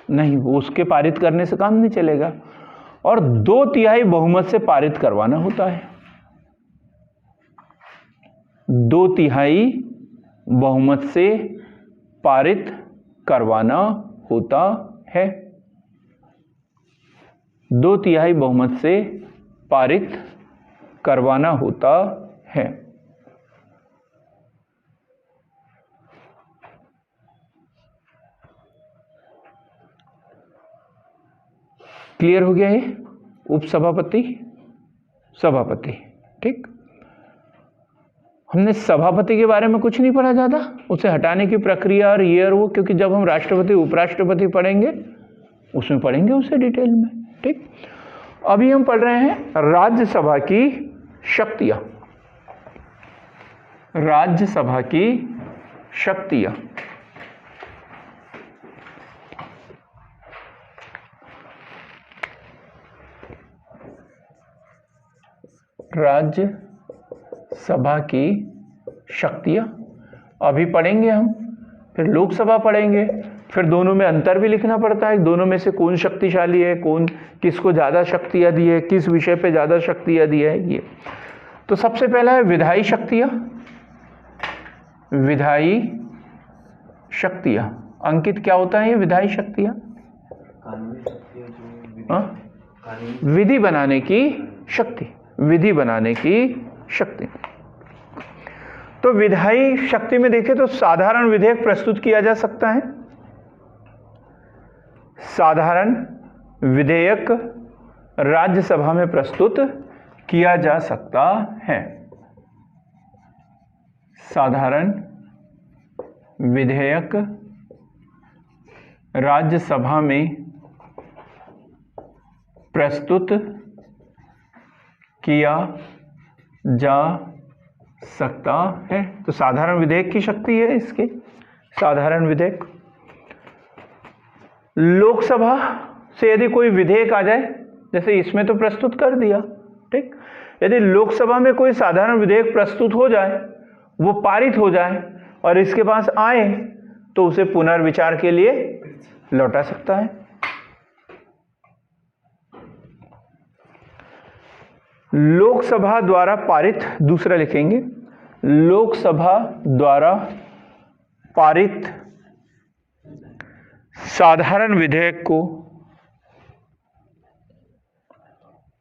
[SPEAKER 1] नहीं, वो उसके पारित करने से काम नहीं चलेगा और 2/3 बहुमत से पारित करवाना होता है। 2/3 बहुमत से पारित करवाना होता है। 2/3 बहुमत से पारित करवाना होता है। क्लियर हो गया ये? उपसभापति, सभापति। ठीक, हमने सभापति के बारे में कुछ नहीं पढ़ा ज़्यादा, उसे हटाने की प्रक्रिया और ये और वो, क्योंकि जब हम राष्ट्रपति उपराष्ट्रपति पढ़ेंगे उसमें पढ़ेंगे उसे डिटेल में। ठीक, अभी हम पढ़ रहे हैं राज्यसभा की शक्तियां। राज्यसभा की शक्तियां। राज्यसभा की शक्तियां अभी पढ़ेंगे हम, फिर लोकसभा पढ़ेंगे, फिर दोनों में अंतर भी लिखना पड़ता है, दोनों में से कौन शक्तिशाली है, कौन किसको ज़्यादा शक्तियाँ दी है, किस विषय पे ज़्यादा शक्तियाँ दी है। ये तो सबसे पहला है विधायी शक्तियाँ। विधायी शक्तियाँ अंकित क्या होता है ये विधायी शक्तियाँ?
[SPEAKER 2] कानूनी शक्तियाँ जो
[SPEAKER 1] विधि बनाने की शक्ति। विधि बनाने की शक्ति। तो विधायी शक्ति में देखें तो साधारण विधेयक प्रस्तुत किया जा सकता है। साधारण विधेयक राज्यसभा में प्रस्तुत किया जा सकता है। साधारण विधेयक राज्यसभा में प्रस्तुत किया जा सकता है। तो साधारण विधेयक की शक्ति है इसकी, साधारण विधेयक। लोकसभा से यदि कोई विधेयक आ जाए, जैसे इसमें तो प्रस्तुत कर दिया, ठीक, यदि लोकसभा में कोई साधारण विधेयक प्रस्तुत हो जाए, वो पारित हो जाए और इसके पास आए, तो उसे पुनर्विचार के लिए लौटा सकता है। लोकसभा द्वारा पारित, दूसरा लिखेंगे, लोकसभा द्वारा पारित साधारण विधेयक को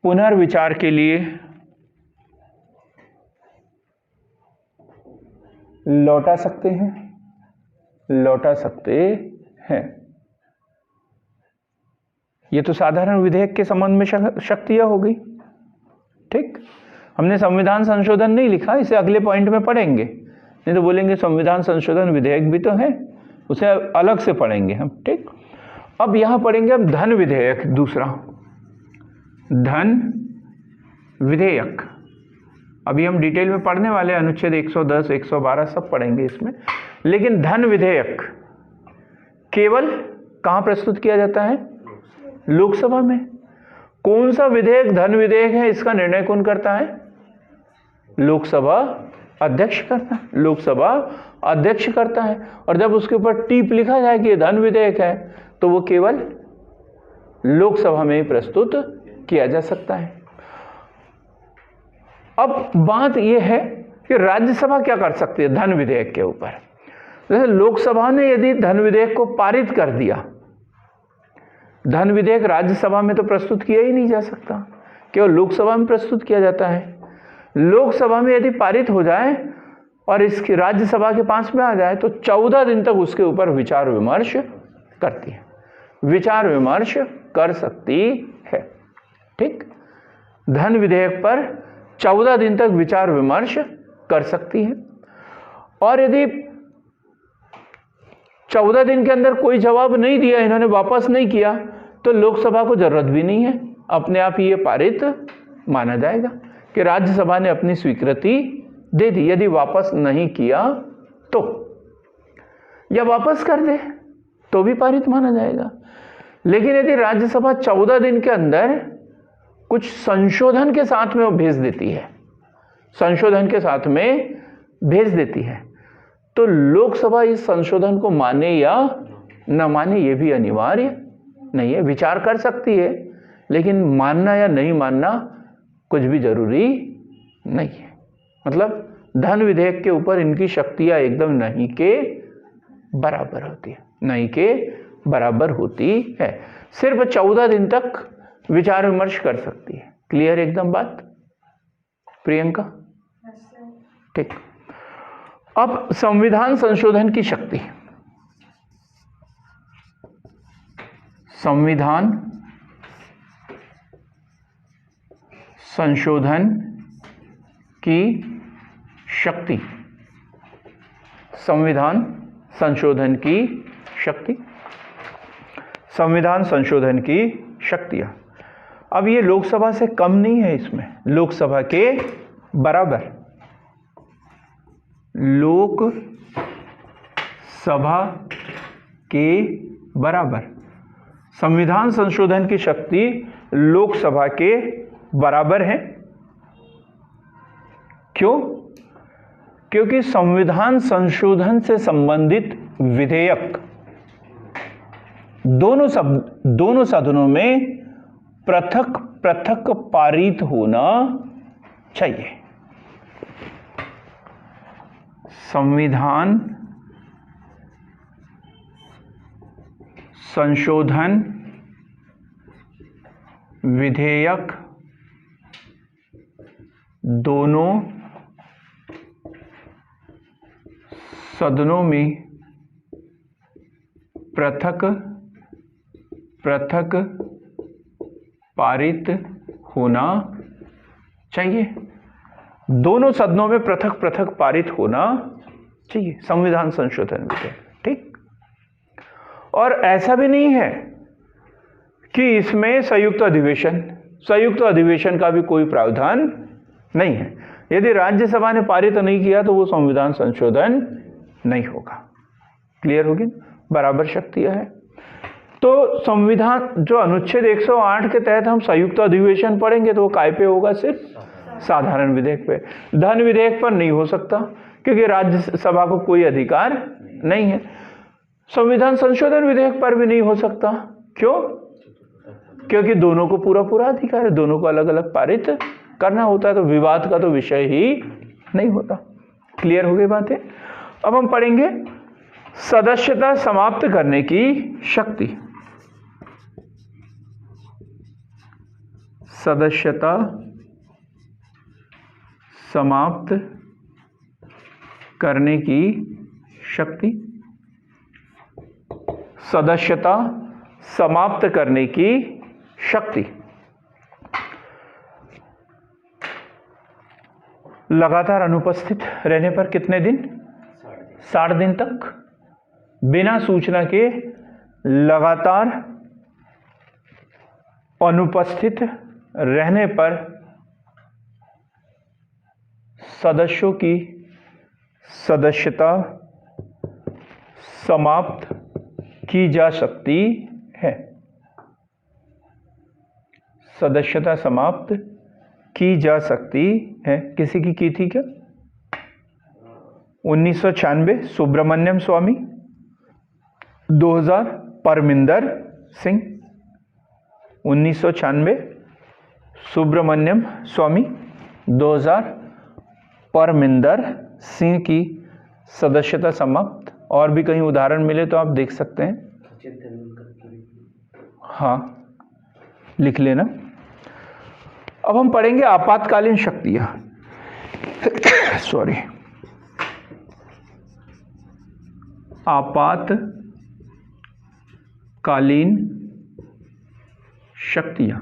[SPEAKER 1] पुनर्विचार के लिए लौटा सकते हैं, लौटा सकते हैं। ये तो साधारण विधेयक के संबंध में शक्तियां हो गई, ठीक। हमने संविधान संशोधन नहीं लिखा, इसे अगले पॉइंट में पढ़ेंगे, नहीं तो बोलेंगे संविधान संशोधन विधेयक भी तो है, उसे अलग से पढ़ेंगे हम, ठीक। अब यहां पढ़ेंगे अब धन विधेयक, दूसरा धन विधेयक। अभी हम डिटेल में पढ़ने वाले हैं, अनुच्छेद 110, 112 सब पढ़ेंगे इसमें। लेकिन धन विधेयक केवल कहां प्रस्तुत किया जाता है? लोकसभा में। कौन सा विधेयक धन विधेयक है, इसका निर्णय कौन करता है? लोकसभा अध्यक्ष करता है। लोकसभा अध्यक्ष करता है। और जब उसके ऊपर टीप लिखा जाए कि ये धन विधेयक है, तो वो केवल लोकसभा में ही प्रस्तुत किया जा सकता है। अब बात यह है कि राज्यसभा क्या कर सकती है धन विधेयक के ऊपर। जैसे लोकसभा ने यदि धन विधेयक को पारित कर दिया, धन विधेयक राज्यसभा में तो प्रस्तुत किया ही नहीं जा सकता, केवल लोकसभा में प्रस्तुत किया जाता है। लोकसभा में यदि पारित हो जाए और इसकी राज्यसभा के पास में आ जाए, तो 14 दिन तक उसके ऊपर विचार विमर्श करती है, विचार विमर्श कर सकती है, ठीक। धन विधेयक पर 14 दिन तक विचार विमर्श कर सकती है। और यदि 14 दिन के अंदर कोई जवाब नहीं दिया, इन्होंने वापस नहीं किया, तो लोकसभा को जरूरत भी नहीं है, अपने आप ही ये पारित माना जाएगा कि राज्यसभा ने अपनी स्वीकृति दे दी। यदि वापस नहीं किया तो, या वापस कर दे तो भी पारित माना जाएगा। लेकिन यदि राज्यसभा 14 दिन के अंदर कुछ संशोधन के साथ में वो भेज देती है, संशोधन के साथ में भेज देती है, तो लोकसभा इस संशोधन को माने या न माने ये भी अनिवार्य नहीं है। विचार कर सकती है, लेकिन मानना या नहीं मानना कुछ भी जरूरी नहीं है। मतलब धन विधेयक के ऊपर इनकी शक्तियां एकदम नहीं के बराबर होती है, नहीं के बराबर होती है। सिर्फ 14 दिन तक विचार विमर्श कर सकती है। क्लियर एकदम बात प्रियंका? ठीक। अब संविधान संशोधन की शक्ति। संविधान संशोधन की शक्ति। संविधान संशोधन की शक्ति। संविधान संशोधन की शक्तियां। अब ये लोकसभा से कम नहीं है, इसमें लोकसभा के बराबर, लोकसभा के बराबर। संविधान संशोधन की शक्ति लोकसभा के बराबर है। क्यों? क्योंकि संविधान संशोधन से संबंधित विधेयक दोनों सदनों में पृथक पृथक पारित होना चाहिए। संविधान संशोधन विधेयक दोनों सदनों में पृथक पृथक पारित होना चाहिए। दोनों सदनों में पृथक पृथक पारित होना चाहिए संविधान संशोधन विधेयक, ठीक। और ऐसा भी नहीं है कि इसमें संयुक्त अधिवेशन का भी कोई प्रावधान नहीं है। यदि राज्यसभा ने पारित नहीं किया तो वो संविधान संशोधन नहीं होगा। क्लियर होगी? बराबर शक्तियां है। तो संविधान जो अनुच्छेद 108 के तहत हम संयुक्त अधिवेशन पढ़ेंगे तो वो काय पे होगा? सिर्फ साधारण विधेयक पे। धन विधेयक पर नहीं हो सकता क्योंकि राज्यसभा को कोई अधिकार नहीं है। संविधान संशोधन विधेयक पर भी नहीं हो सकता। क्यों? क्योंकि दोनों को पूरा पूरा अधिकार है, दोनों को अलग अलग पारित करना होता है, तो विवाद का तो विषय ही नहीं होता। क्लियर हो गई बातें? अब हम पढ़ेंगे सदस्यता समाप्त करने की शक्ति। सदस्यता समाप्त करने की शक्ति। सदस्यता समाप्त करने की शक्ति। लगातार अनुपस्थित रहने पर कितने दिन? 60 दिन तक। बिना सूचना के लगातार अनुपस्थित रहने पर सदस्यों की सदस्यता समाप्त की जा सकती है। सदस्यता समाप्त की जा सकती है। किसी की थी क्या? 1996 सुब्रमण्यम स्वामी, 2000 परमिंदर सिंह। 1996 सुब्रमण्यम स्वामी, 2000 परमिंदर सिंह की सदस्यता समाप्त। और भी कहीं उदाहरण मिले तो आप देख सकते हैं। हाँ, लिख लेना। अब हम पढ़ेंगे आपातकालीन शक्तियां। सॉरी, आपातकालीन शक्तियां।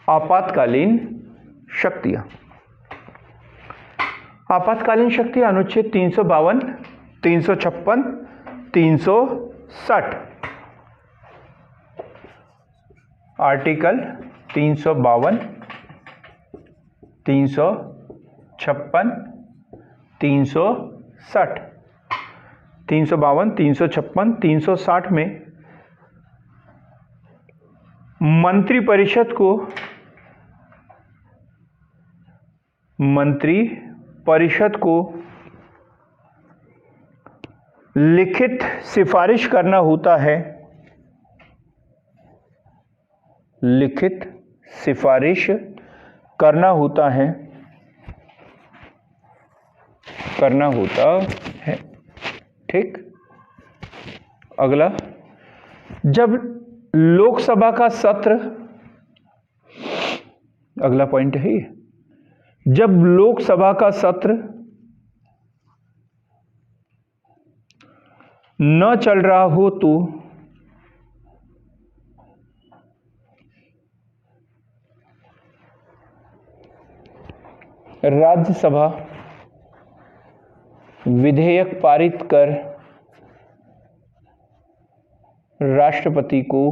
[SPEAKER 1] आपातकालीन शक्तियां। आपातकालीन शक्ति अनुच्छेद 352, 356, 360। आर्टिकल 352, 356, 360। 352, 356, 360 में मंत्रिपरिषद को लिखित सिफारिश करना होता है। लिखित सिफारिश करना होता है। ठीक। अगला, जब लोकसभा का सत्र, अगला पॉइंट है ये, जब लोकसभा का सत्र न चल रहा हो तो राज्यसभा विधेयक पारित कर राष्ट्रपति को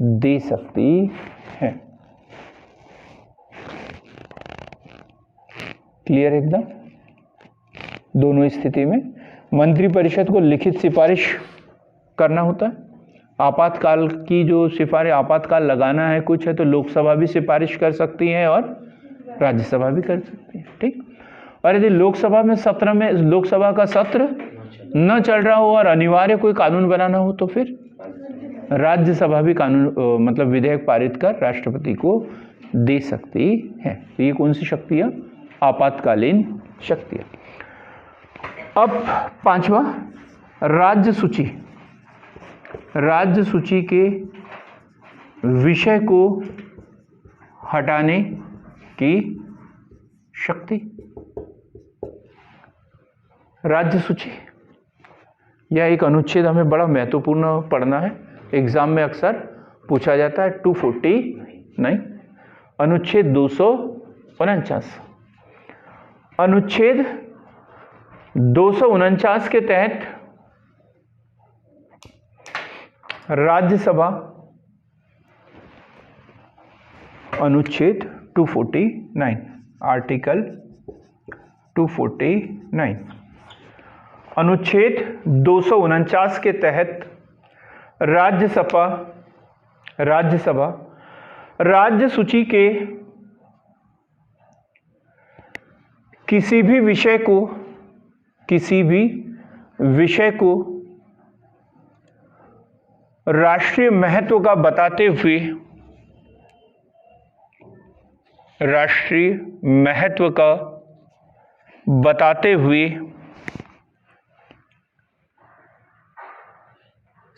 [SPEAKER 1] दे सकती है। क्लियर एकदम? दोनों स्थिति में मंत्रिपरिषद को लिखित सिफारिश करना होता है। आपातकाल की जो सिफारिश, आपातकाल लगाना है कुछ है तो लोकसभा भी सिफारिश कर सकती है और राज्यसभा भी कर सकती है, ठीक। और यदि लोकसभा का सत्र न चल रहा हो और अनिवार्य कोई कानून बनाना हो तो फिर राज्यसभा भी कानून मतलब विधेयक पारित कर राष्ट्रपति को दे सकती है। तो ये कौन सी शक्ति है? आपातकालीन शक्ति है। अब पांचवा, राज्य सूची। राज्य सूची के विषय को हटाने की शक्ति। राज्य सूची यह एक अनुच्छेद हमें बड़ा महत्वपूर्ण पढ़ना है, एग्जाम में अक्सर पूछा जाता है। 249 अनुच्छेद 249। अनुच्छेद 249 के तहत राज्यसभा, अनुच्छेद 249 आर्टिकल 249, अनुच्छेद 249 के तहत राज्यसभा राज्य सूची के किसी भी विषय को राष्ट्रीय महत्व का बताते हुए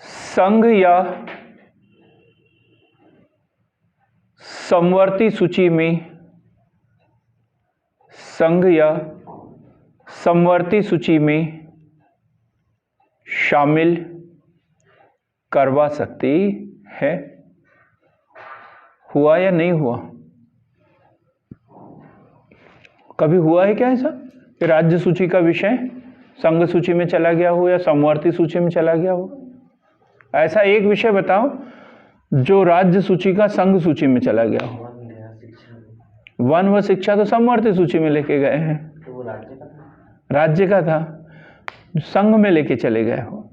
[SPEAKER 1] संघ या समवर्ती सूची में शामिल करवा सकती है। हुआ या नहीं हुआ? कभी हुआ है क्या ऐसा कि राज्य सूची का विषय संघ सूची में चला गया हो या समवर्ती सूची में चला गया हो? ऐसा एक विषय बताओ जो राज्य सूची का संघ सूची में चला गया हो। वन व शिक्षा तो समवर्ती सूची में लेके गए हैं,
[SPEAKER 2] तो वो
[SPEAKER 1] राज्य का था, संघ में लेके चले गए हो।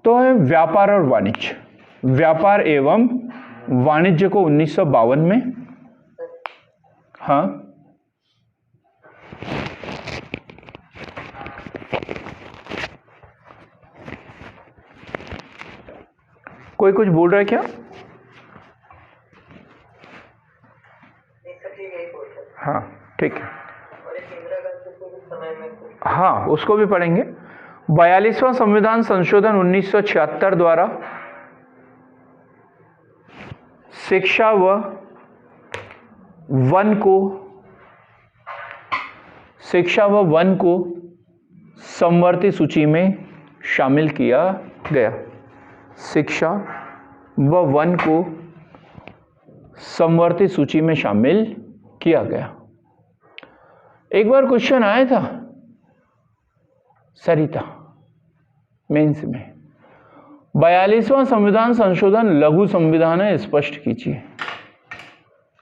[SPEAKER 1] तो है व्यापार और वाणिज्य। व्यापार एवं वाणिज्य को 1952 में, हाँ, कोई कुछ बोल रहा है क्या? हाँ ठीक है, हाँ उसको भी पढ़ेंगे। 42वां संविधान संशोधन 1976 द्वारा शिक्षा व वन को समवर्ती सूची में शामिल किया गया। शिक्षा व वन को समवर्ती सूची में शामिल किया गया। एक बार क्वेश्चन आया था सरिता मेंस में, 42वां संविधान संशोधन लघु संविधान है, स्पष्ट कीजिए।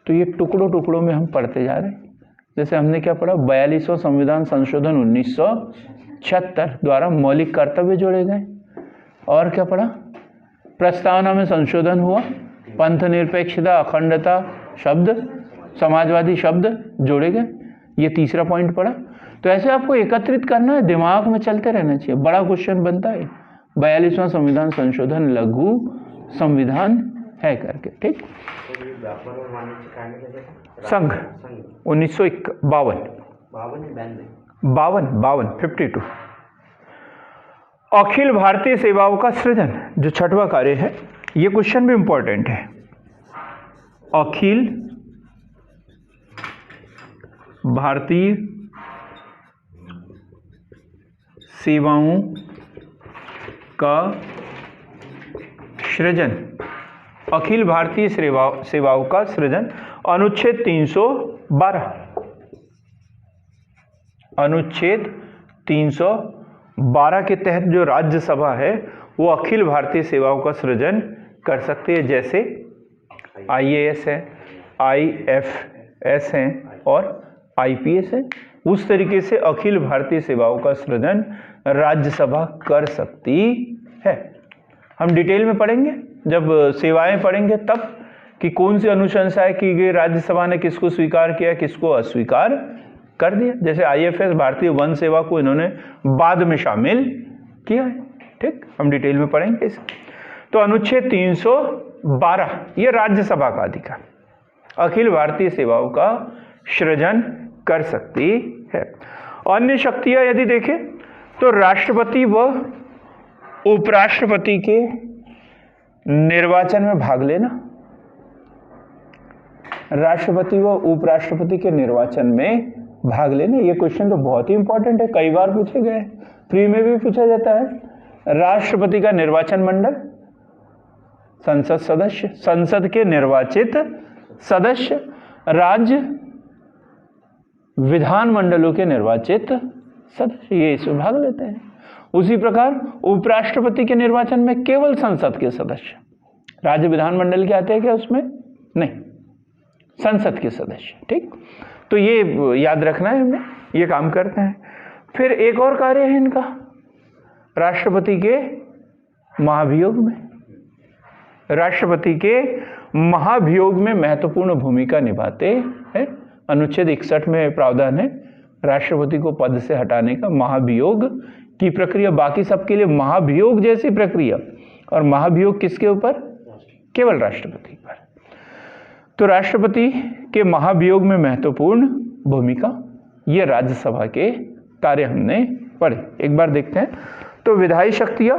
[SPEAKER 1] तो ये टुकड़ों टुकड़ों में हम पढ़ते जा रहे हैं। जैसे हमने क्या पढ़ा, 42वां संविधान संशोधन 1976 द्वारा मौलिक कर्तव्य जोड़े गए। और क्या पढ़ा, प्रस्तावना में संशोधन हुआ, पंथ निरपेक्षता, अखंडता शब्द, समाजवादी शब्द जोड़े गए। ये तीसरा पॉइंट पढ़ा। तो ऐसे आपको एकत्रित करना है, दिमाग में चलते रहना चाहिए। बड़ा क्वेश्चन बनता है 42वां संविधान संशोधन लघु संविधान है करके, ठीक। संघ 1952 अखिल भारतीय सेवाओं का सृजन, जो छठवां कार्य है, ये क्वेश्चन भी इंपॉर्टेंट है। अखिल भारतीय सेवाओं का सृजन, अखिल भारतीय सेवाओं का सृजन, अनुच्छेद 312, अनुच्छेद 312 के तहत जो राज्यसभा है वो अखिल भारतीय सेवाओं का सृजन कर सकती है। जैसे IAS है, IFS हैं और IPS है। उस तरीके से अखिल भारतीय सेवाओं का सृजन राज्यसभा कर सकती है। हम डिटेल में पढ़ेंगे जब सेवाएं पढ़ेंगे तब कि कौन सी अनुशंसाएं की गई, राज्यसभा ने किसको स्वीकार किया, किसको अस्वीकार कर दिया। जैसे IFS भारतीय वन सेवा को इन्होंने बाद में शामिल किया है। ठीक, हम डिटेल में पढ़ेंगे इसे। तो अनुच्छेद 312 ये राज्यसभा का अधिकार, अखिल भारतीय सेवाओं का सृजन कर सकती है। अन्य शक्तियां यदि देखें तो राष्ट्रपति व उपराष्ट्रपति के निर्वाचन में भाग लेना, राष्ट्रपति व उपराष्ट्रपति के निर्वाचन में भाग लेना। ये क्वेश्चन तो बहुत ही इंपॉर्टेंट है, कई बार पूछे गए, प्री में भी पूछा जाता है। राष्ट्रपति का निर्वाचन मंडल, संसद सदस्य, संसद के निर्वाचित सदस्य, राज्य विधान मंडलों के निर्वाचित सदस्य, ये इसमें भाग लेते हैं। उसी प्रकार उपराष्ट्रपति के निर्वाचन में केवल संसद के सदस्य, राज्य विधानमंडल के आते हैं क्या उसमें? नहीं, संसद के सदस्य। ठीक, तो ये याद रखना है, हमने ये काम करते हैं। फिर एक और कार्य है इनका, राष्ट्रपति के महाभियोग में, राष्ट्रपति के महाभियोग में महत्वपूर्ण भूमिका निभाते हैं। अनुच्छेद 61 में प्रावधान है राष्ट्रपति को पद से हटाने का, महाभियोग की प्रक्रिया। बाकी सबके लिए महाभियोग जैसी प्रक्रिया, और महाभियोग किसके ऊपर? केवल राष्ट्रपति पर। तो राष्ट्रपति के महाभियोग में महत्वपूर्ण भूमिका, ये राज्यसभा के कार्य हमने पढ़े। एक बार देखते हैं। तो विधायी शक्तियां,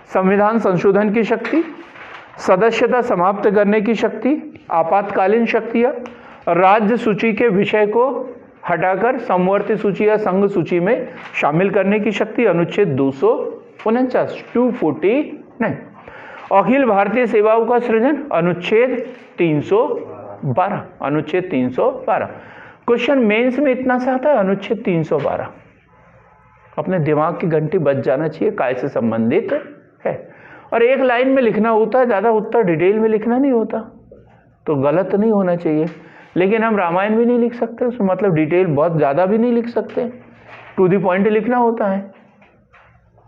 [SPEAKER 1] संविधान संशोधन की शक्ति, सदस्यता समाप्त करने की शक्ति, आपातकालीन शक्तियां, राज्य सूची के विषय को हटाकर समवर्ती सूची या संघ सूची में शामिल करने की शक्ति, अनुच्छेद 249, अखिल भारतीय सेवाओं का सृजन, अनुच्छेद 312, अनुच्छेद 312। क्वेश्चन मेंस में इतना सा आता है, अनुच्छेद 312, अपने दिमाग की घंटी बज जाना चाहिए, काय से संबंधित है। और एक लाइन में लिखना होता है, ज़्यादा उत्तर डिटेल में लिखना नहीं होता, तो गलत नहीं होना चाहिए। लेकिन हम रामायण भी नहीं लिख सकते, उसमें मतलब डिटेल बहुत ज़्यादा भी नहीं लिख सकते, टू द पॉइंट लिखना होता है,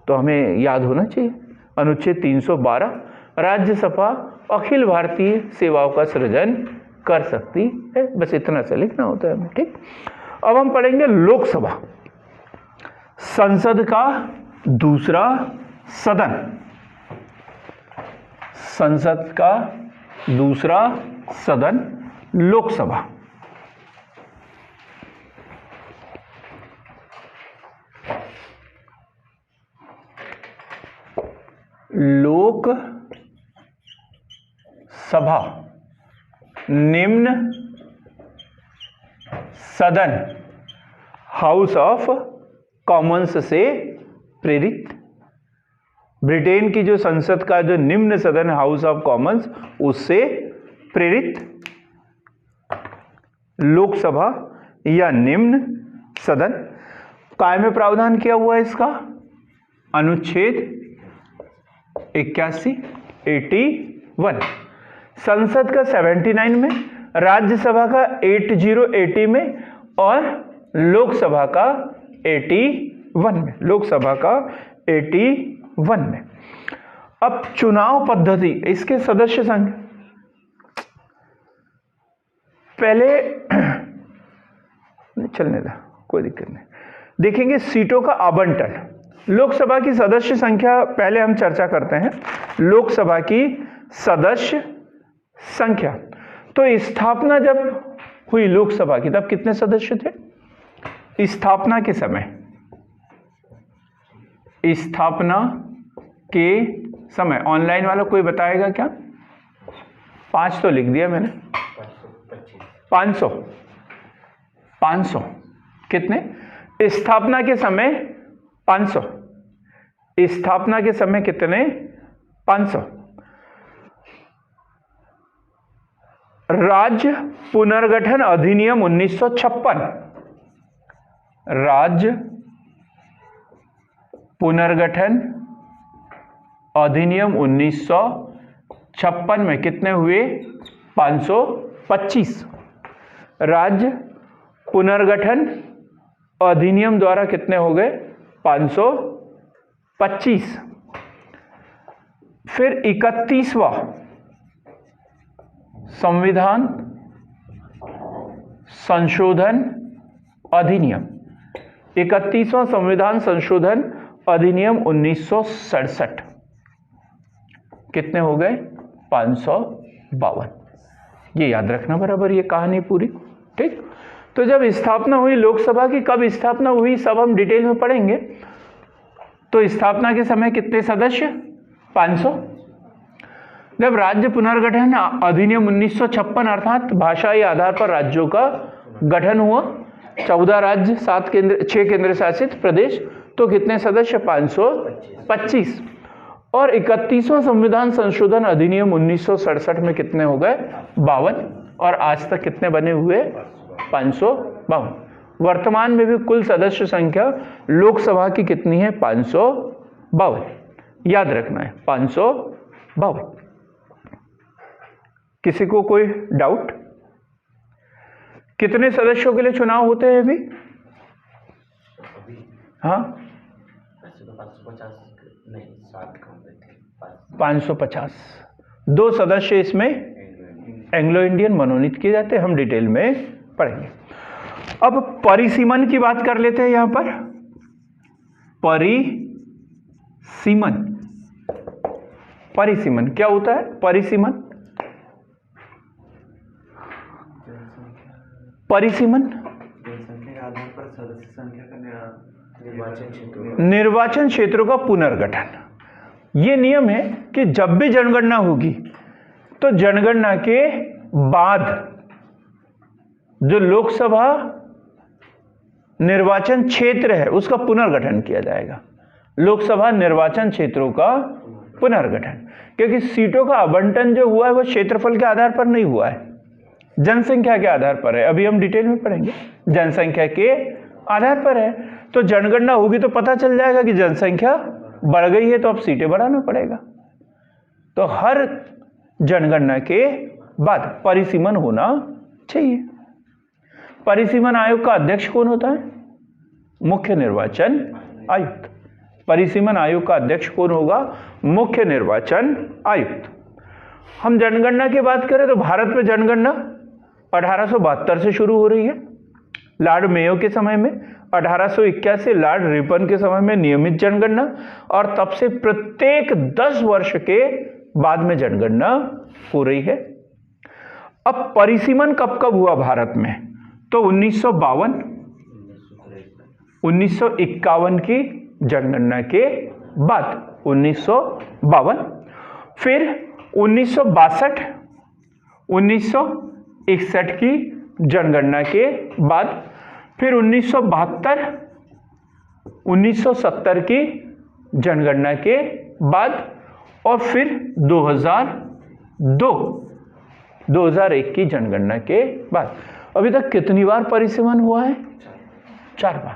[SPEAKER 1] तो हमें याद होना चाहिए। अनुच्छेद 312, राज्यसभा अखिल भारतीय सेवाओं का सृजन कर सकती है, बस इतना सा लिखना होता है हमें। ठीक, अब हम पढ़ेंगे लोकसभा, संसद का दूसरा सदन, संसद का दूसरा सदन लोकसभा। लोकसभा निम्न सदन हाउस ऑफ कॉमन्स से प्रेरित, ब्रिटेन की जो संसद का जो निम्न सदन हाउस ऑफ कॉमन्स, उससे प्रेरित लोकसभा या निम्न सदन। काय में प्रावधान किया हुआ है इसका? अनुच्छेद 81 संसद का 79 में, राज्यसभा का 80 में और लोकसभा का 81 में, लोकसभा का 81 में। अब चुनाव पद्धति, इसके सदस्य संख्या, पहले चलने दा, कोई दिक्कत नहीं, देखेंगे सीटों का आवंटन। लोकसभा की सदस्य संख्या पहले हम चर्चा करते हैं, लोकसभा की सदस्य संख्या। तो स्थापना जब हुई लोकसभा की, तब कितने सदस्य थे? स्थापना के समय, स्थापना के समय, ऑनलाइन वाला कोई बताएगा क्या? 5 तो लिख दिया मैंने, 500 कितने? स्थापना के समय 500, स्थापना के समय कितने? 500। राज्य पुनर्गठन अधिनियम 1956, राज्य पुनर्गठन अधिनियम 1956 में कितने हुए? 525। राज्य पुनर्गठन अधिनियम द्वारा कितने हो गए? 525। फिर 31वां संविधान संशोधन अधिनियम, 31वां संविधान संशोधन अधिनियम 1967 कितने हो गए? 552। ये याद रखना बराबर, ये कहानी पूरी। ठीक, तो जब स्थापना हुई लोकसभा की, कब स्थापना हुई सब हम डिटेल में पढ़ेंगे। तो स्थापना के समय कितने सदस्य? 500। जब राज्य पुनर्गठन अधिनियम 1956 अर्थात भाषाई आधार पर राज्यों का गठन हुआ, 14 राज्य 6 केंद्र शासित प्रदेश, तो कितने सदस्य? 525। और 31वां संविधान संशोधन अधिनियम 1967 में कितने हो गए? 52। और आज तक कितने बने हुए? 552। वर्तमान में भी कुल सदस्य संख्या लोकसभा की कितनी है? 552। याद रखना है 552। किसी को कोई डाउट? कितने सदस्यों के लिए चुनाव होते हैं अभी? हाँ, 550। 2 सदस्य इसमें एंग्लो इंडियन मनोनीत किए जाते हैं, हम डिटेल में पढ़ेंगे। अब परिसीमन की बात कर लेते हैं। यहां पर परिसीमन, परिसीमन क्या होता है? परिसीमन, परिसीमन निर्वाचन क्षेत्रों का पुनर्गठन। ये नियम है कि जब भी जनगणना होगी तो जनगणना के बाद जो लोकसभा निर्वाचन क्षेत्र है उसका पुनर्गठन किया जाएगा। लोकसभा निर्वाचन क्षेत्रों का पुनर्गठन, क्योंकि सीटों का आवंटन जो हुआ है वो क्षेत्रफल के आधार पर नहीं हुआ है, जनसंख्या के आधार पर है। अभी हम डिटेल में पढ़ेंगे, जनसंख्या के आधार पर है। तो जनगणना होगी तो पता चल जाएगा कि जनसंख्या बढ़ गई है तो अब सीटें बढ़ाना पड़ेगा। तो हर जनगणना के बाद परिसीमन होना चाहिए। परिसीमन आयोग का अध्यक्ष कौन होता है? मुख्य निर्वाचन आयुक्त। परिसीमन आयोग का अध्यक्ष कौन होगा? मुख्य निर्वाचन आयुक्त। हम जनगणना की बात करें तो भारत में जनगणना 1872 से शुरू हो रही है, लॉर्ड मेयो के समय में। 1881 लॉर्ड रिपन के समय में नियमित जनगणना, और तब से प्रत्येक 10 वर्ष के बाद में जनगणना हो रही है। अब परिसीमन कब कब हुआ भारत में? तो 1952, 1951 की जनगणना के बाद 1952, फिर 1962, 1961 की जनगणना के बाद, फिर 1972, 1970 की जनगणना के बाद, और फिर 2002, 2001 की जनगणना के बाद। अभी तक कितनी बार परिसीमन हुआ है? 4 बार।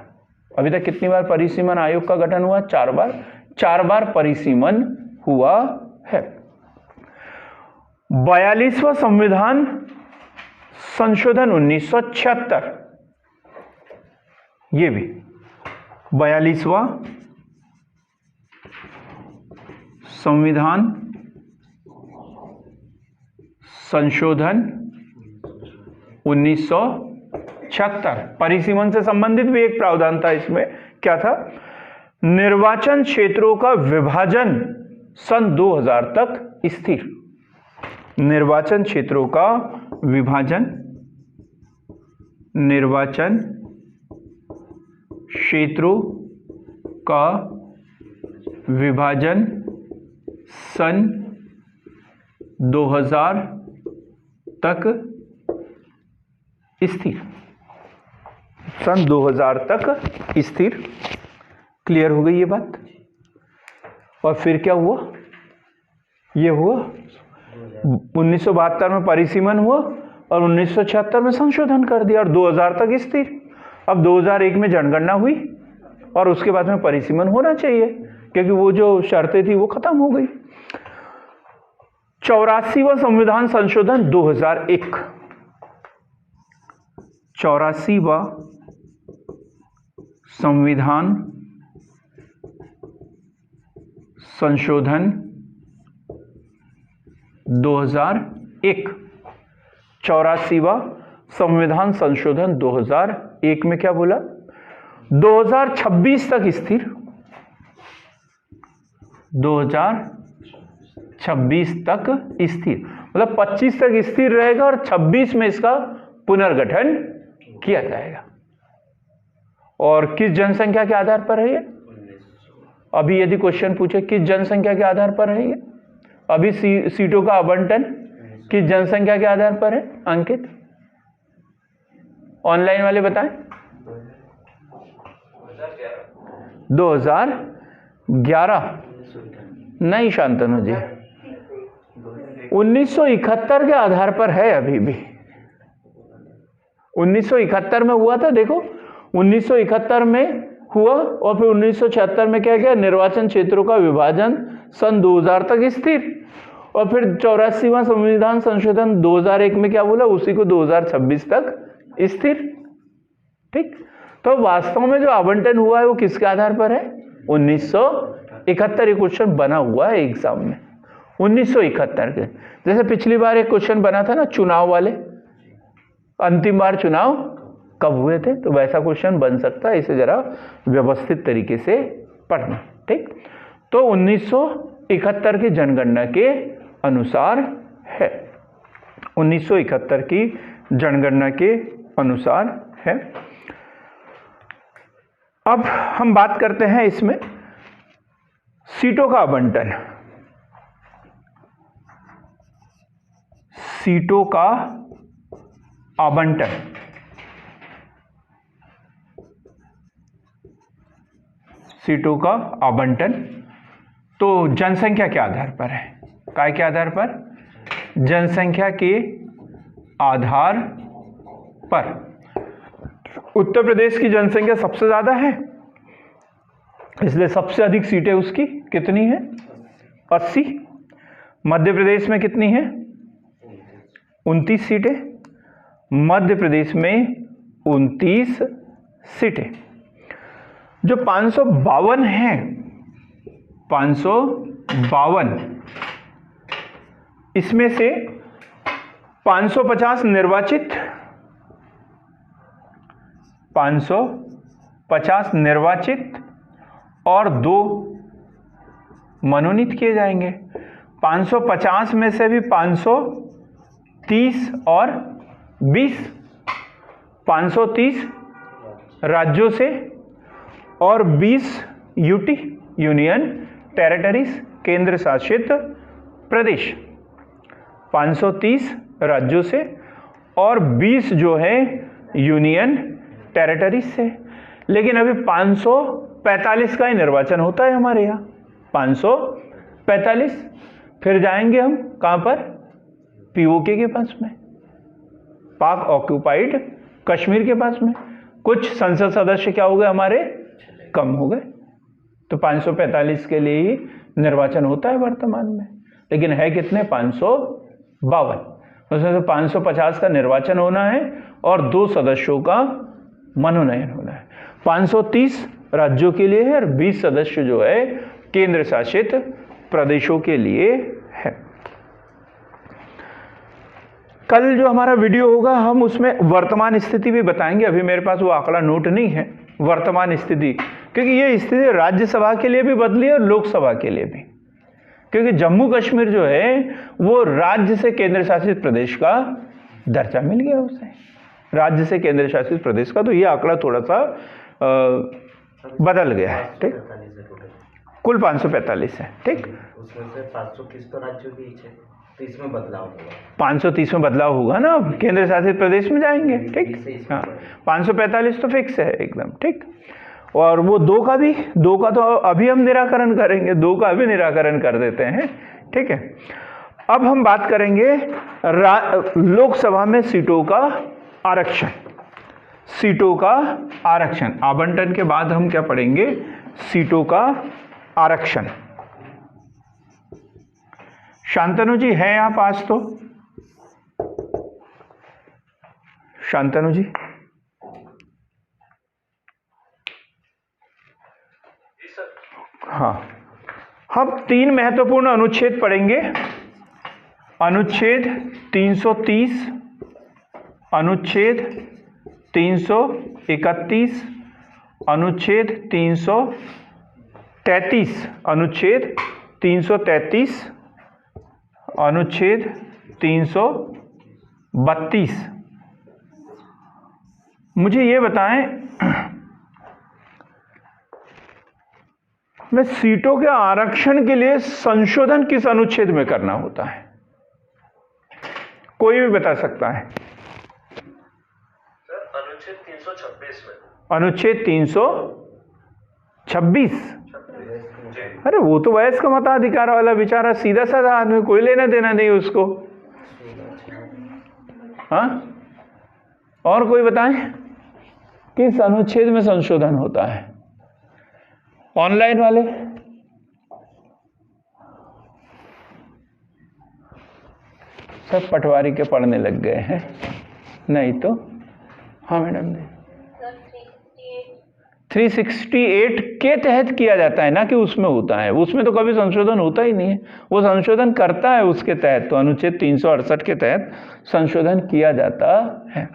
[SPEAKER 1] अभी तक कितनी बार परिसीमन आयोग का गठन हुआ? 4 बार। 4 बार परिसीमन हुआ है। 42वां संविधान संशोधन 1976, ये भी 42वां संविधान संशोधन 1976 परिसीमन से संबंधित भी एक प्रावधान था। इसमें क्या था? निर्वाचन क्षेत्रों का विभाजन सन 2000 तक स्थिर। निर्वाचन क्षेत्रों का विभाजन, निर्वाचन क्षेत्रों का विभाजन सन 2000 तक स्थिर। सन 2000 तक स्थिर। क्लियर हो गई ये बात? और फिर क्या हुआ? ये हुआ 1972 में परिसीमन हुआ और 1976 में संशोधन कर दिया और 2000 तक स्थिर। अब 2001 में जनगणना हुई और उसके बाद में परिसीमन होना चाहिए, क्योंकि वो जो शर्तें थी वो खत्म हो गई। 84वां संविधान संशोधन 2001, 84वां संविधान संशोधन 2001, 84वां संविधान संशोधन 2001 में क्या बोला? 2026 तक स्थिर, 2026 तक स्थिर, मतलब 25 तक स्थिर रहेगा और 26 में इसका पुनर्गठन किया जाएगा। और किस जनसंख्या के आधार पर है ये? अभी यदि क्वेश्चन पूछे किस जनसंख्या के आधार पर है ये, अभी सीटों का आवंटन किस जनसंख्या के आधार पर है? अंकित, ऑनलाइन वाले बताएं। 2011 नहीं शांतनु जी, 1971 के आधार पर है अभी भी। 1971 में हुआ था, देखो 1971 में हुआ और फिर 1976 में क्या किया? निर्वाचन क्षेत्रों का विभाजन सन 2000 तक स्थिर, और फिर 84वां संविधान संशोधन 2001 में क्या बोला? उसी को 2026 तक स्थिर। ठीक, तो वास्तव में जो आवंटन हुआ है वो किसके आधार पर है? 1971। ये क्वेश्चन बना हुआ है एग्जाम में 1971 के। जैसे पिछली बार एक क्वेश्चन बना था ना चुनाव वाले, अंतिम बार चुनाव कब हुए थे, तो वैसा क्वेश्चन बन सकता है। इसे जरा व्यवस्थित तरीके से पढ़ना। ठीक, तो 1971 की जनगणना के अनुसार है, 1971 की जनगणना के अनुसार है। अब हम बात करते हैं इसमें सीटों का आवंटन, सीटों का आवंटन। सीटों का आवंटन तो जनसंख्या के आधार पर है। काय के आधार पर? जनसंख्या के आधार पर। उत्तर प्रदेश की जनसंख्या सबसे ज्यादा है, इसलिए सबसे अधिक सीटें उसकी कितनी है? 80। मध्य प्रदेश में कितनी है? 29 सीटें। मध्य प्रदेश में 29 सीटें। जो 552 हैं, 552, इसमें से 550 निर्वाचित, 550 निर्वाचित और 2 मनोनीत किए जाएंगे। 550 में से भी 530 और 20, 530 राज्यों से और 20 यूटी, यूनियन टेरिटरीज, केंद्र शासित प्रदेश। 530 राज्यों से और 20 जो है यूनियन टेरिटरीज से। लेकिन अभी 545 का ही निर्वाचन होता है हमारे यहाँ, 545। फिर जाएंगे हम कहाँ पर? पीओके के पास में, पाक ऑक्युपाइड कश्मीर के पास में। कुछ संसद सदस्य क्या हो गए हमारे? कम हो गए, तो 545 के लिए ही निर्वाचन होता है वर्तमान में। लेकिन है कितने? 552। उसमें से 550 का निर्वाचन होना है और 2 सदस्यों का मनोनयन होना है। 530 राज्यों के लिए है और 20 सदस्य जो है केंद्र शासित प्रदेशों के लिए है। कल जो हमारा वीडियो होगा हम उसमें वर्तमान स्थिति भी बताएंगे। अभी मेरे पास वो आंकड़ा नोट नहीं है वर्तमान स्थिति, क्योंकि ये स्थिति राज्यसभा के लिए भी बदली है और लोकसभा के लिए भी, क्योंकि जम्मू कश्मीर जो है वो राज्य से केंद्र शासित प्रदेश का दर्जा मिल गया उसे, राज्य से केंद्र शासित प्रदेश का। तो ये आंकड़ा थोड़ा सा बदल गया है। ठीक, कुल 545 है। ठीक,
[SPEAKER 2] उसमें से 530 तो राज्यों की है, तो इसमें बदलाव होगा।
[SPEAKER 1] 530 में बदलाव होगा ना, अब केंद्र शासित प्रदेश में जाएंगे। ठीक, हाँ, 545 तो फिक्स है एकदम। ठीक, और वो 2 का भी, 2 का तो अभी हम निराकरण करेंगे, 2 का अभी निराकरण कर देते हैं। ठीक है, अब हम बात करेंगे लोकसभा में सीटों का आरक्षण। सीटों का आरक्षण, आवंटन के बाद हम क्या पढ़ेंगे? सीटों का आरक्षण। शांतनु जी हैं आप आज? तो शांतनु जी, हाँ, हम 3 महत्वपूर्ण अनुच्छेद पढ़ेंगे। अनुच्छेद 330, अनुच्छेद 331, अनुच्छेद 333, अनुच्छेद 333, अनुच्छेद 332। मुझे ये बताएं, मैं सीटों के आरक्षण के लिए संशोधन किस अनुच्छेद में करना होता है? कोई भी बता सकता है?
[SPEAKER 3] सर, अनुच्छेद 326 में।
[SPEAKER 1] अनुच्छेद 326। अरे वो तो वयस्क का मताधिकार वाला बेचारा सीधा साधा आदमी, कोई लेना देना नहीं उसको। हाँ, और कोई बताएं किस अनुच्छेद में संशोधन होता है? ऑनलाइन वाले? सब पटवारी के पढ़ने लग गए हैं। नहीं तो हाँ मैडम जी, 368 के तहत किया जाता है ना कि उसमें होता है। उसमें तो कभी संशोधन होता ही नहीं है, वो संशोधन करता है उसके तहत। तो अनुच्छेद 368 के तहत संशोधन किया जाता है।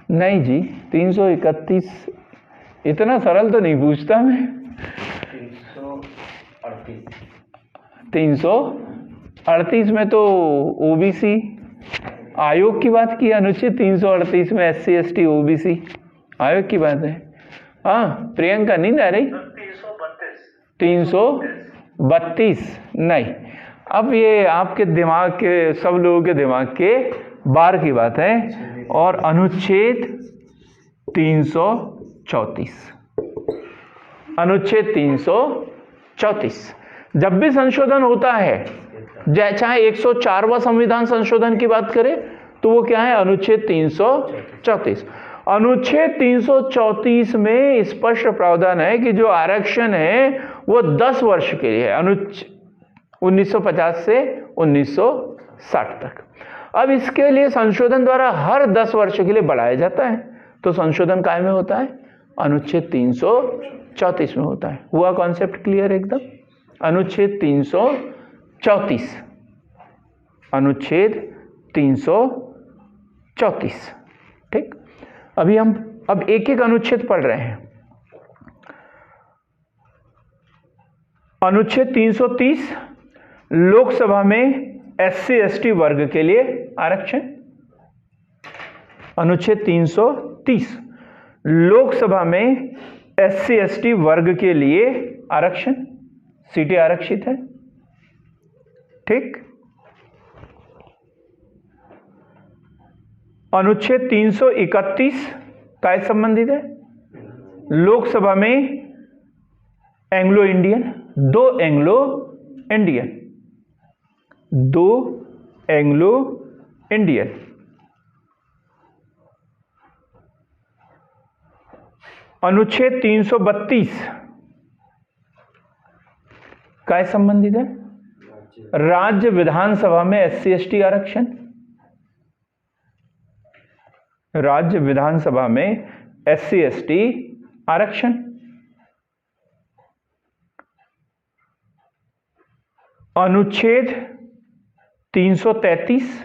[SPEAKER 1] नहीं जी, 331 इतना सरल तो नहीं पूछता मैं। 338 में तो ओबीसी आयोग की बात की। अनुच्छेद 338 में SC ST OBC आयोग की बात है। हाँ, प्रियंका नींद आ रही? 332 नहीं, अब ये आपके दिमाग के, सब लोगों के दिमाग के बार की बात है। और अनुच्छेद 334, अनुच्छेद 334 जब भी संशोधन होता है, चाहे 104वां संविधान संशोधन की बात करें तो वो क्या है? अनुच्छेद 334। अनुच्छेद 334 में स्पष्ट प्रावधान है कि जो आरक्षण है वो 10 वर्ष के लिए है, 1950 से 1960 तक। अब इसके लिए संशोधन द्वारा हर 10 वर्ष के लिए बढ़ाया जाता है। तो संशोधन काय में होता है? अनुच्छेद 334 में होता है। हुआ कॉन्सेप्ट क्लियर एकदम? अनुच्छेद 334, अनुच्छेद 334। ठीक, अभी हम अब एक एक अनुच्छेद पढ़ रहे हैं। अनुच्छेद 330 लोकसभा में SC ST वर्ग के लिए आरक्षण। अनुच्छेद 330 लोकसभा में SC ST वर्ग के लिए आरक्षण, सीटें आरक्षित है। ठीक, अनुच्छेद 331 काय संबंधित है? लोकसभा में Anglo Indian, 2 Anglo Indian, 2 Anglo Indian. अनुच्छेद 332 काय संबंधित है? राज्य विधानसभा में SC ST आरक्षण, राज्य विधानसभा में SC ST आरक्षण। अनुच्छेद 333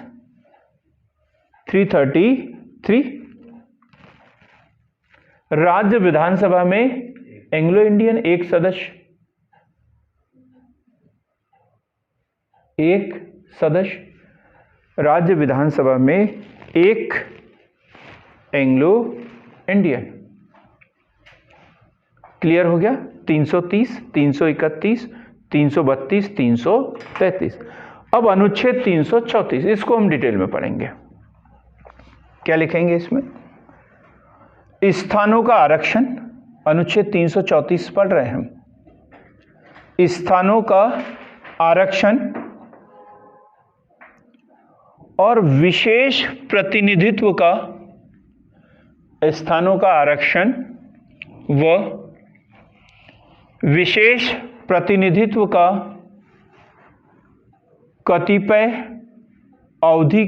[SPEAKER 1] राज्य विधानसभा में एंग्लो इंडियन एक सदस्य, राज्य विधानसभा में एक एंग्लो इंडियन। क्लियर हो गया? 330, 331, 332, 333। अब अनुच्छेद 334, इसको हम डिटेल में पढ़ेंगे। क्या लिखेंगे इसमें? स्थानों का आरक्षण, अनुच्छेद 334 पढ़ रहे हैं हम। स्थानों का आरक्षण और विशेष प्रतिनिधित्व का, स्थानों का आरक्षण व विशेष प्रतिनिधित्व का कतिपय अवधि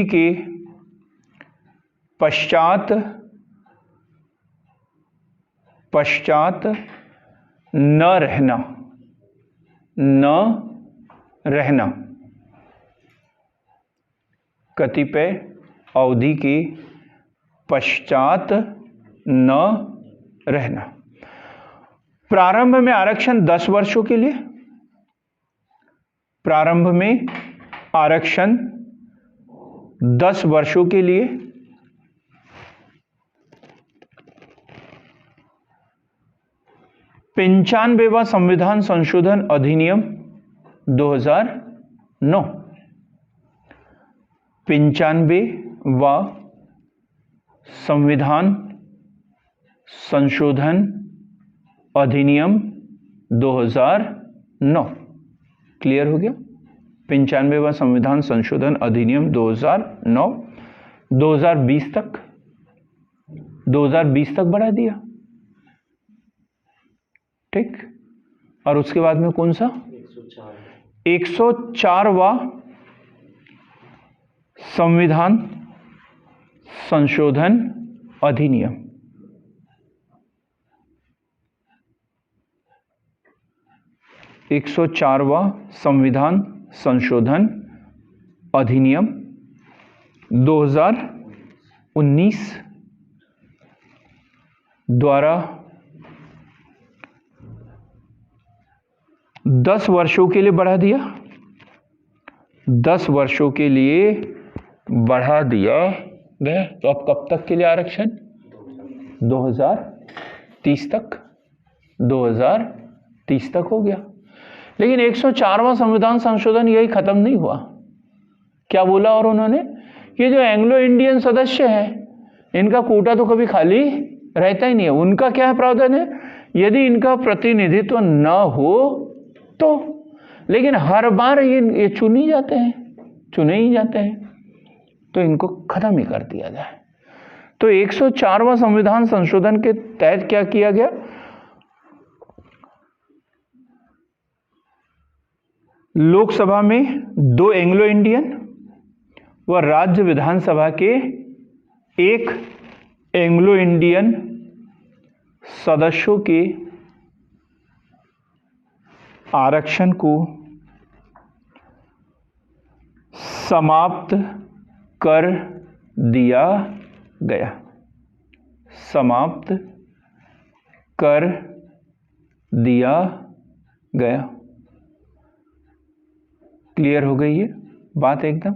[SPEAKER 1] के पश्चात न रहना, कतिपय अवधि के पश्चात न रहना। प्रारंभ में आरक्षण 10 वर्षों के लिए, प्रारंभ में आरक्षण 10 वर्षों के लिए, 95वां संविधान संशोधन अधिनियम 2009, 95वां संविधान संशोधन अधिनियम 2009। क्लियर हो गया? 95वां संविधान संशोधन अधिनियम 2009 2020 तक बढ़ा दिया। ठीक, और उसके बाद में कौन सा? 104वां संविधान संशोधन अधिनियम, 104वां संविधान संशोधन अधिनियम 2019 द्वारा 10 वर्षों के लिए बढ़ा दिया, 10 वर्षों के लिए बढ़ा दिया गया। तो अब कब तक के लिए आरक्षण? 2030 तक, 2030 तक हो गया। लेकिन 104वां संविधान संशोधन यही खत्म नहीं हुआ। क्या बोला और उन्होंने? ये जो एंग्लो इंडियन सदस्य हैं इनका कोटा तो कभी खाली रहता ही नहीं है। उनका क्या है प्रावधान है? यदि इनका प्रतिनिधित्व न हो तो, लेकिन हर बार ये चुने ही जाते हैं, तो इनको खत्म ही कर दिया जाए। तो 104वां संविधान संशोधन के तहत क्या किया गया? लोकसभा में 2 एंग्लो इंडियन व राज्य विधानसभा के 1 एंग्लो इंडियन सदस्यों के आरक्षण को समाप्त कर दिया गया, समाप्त कर दिया गया। क्लियर हो गई ये बात एकदम?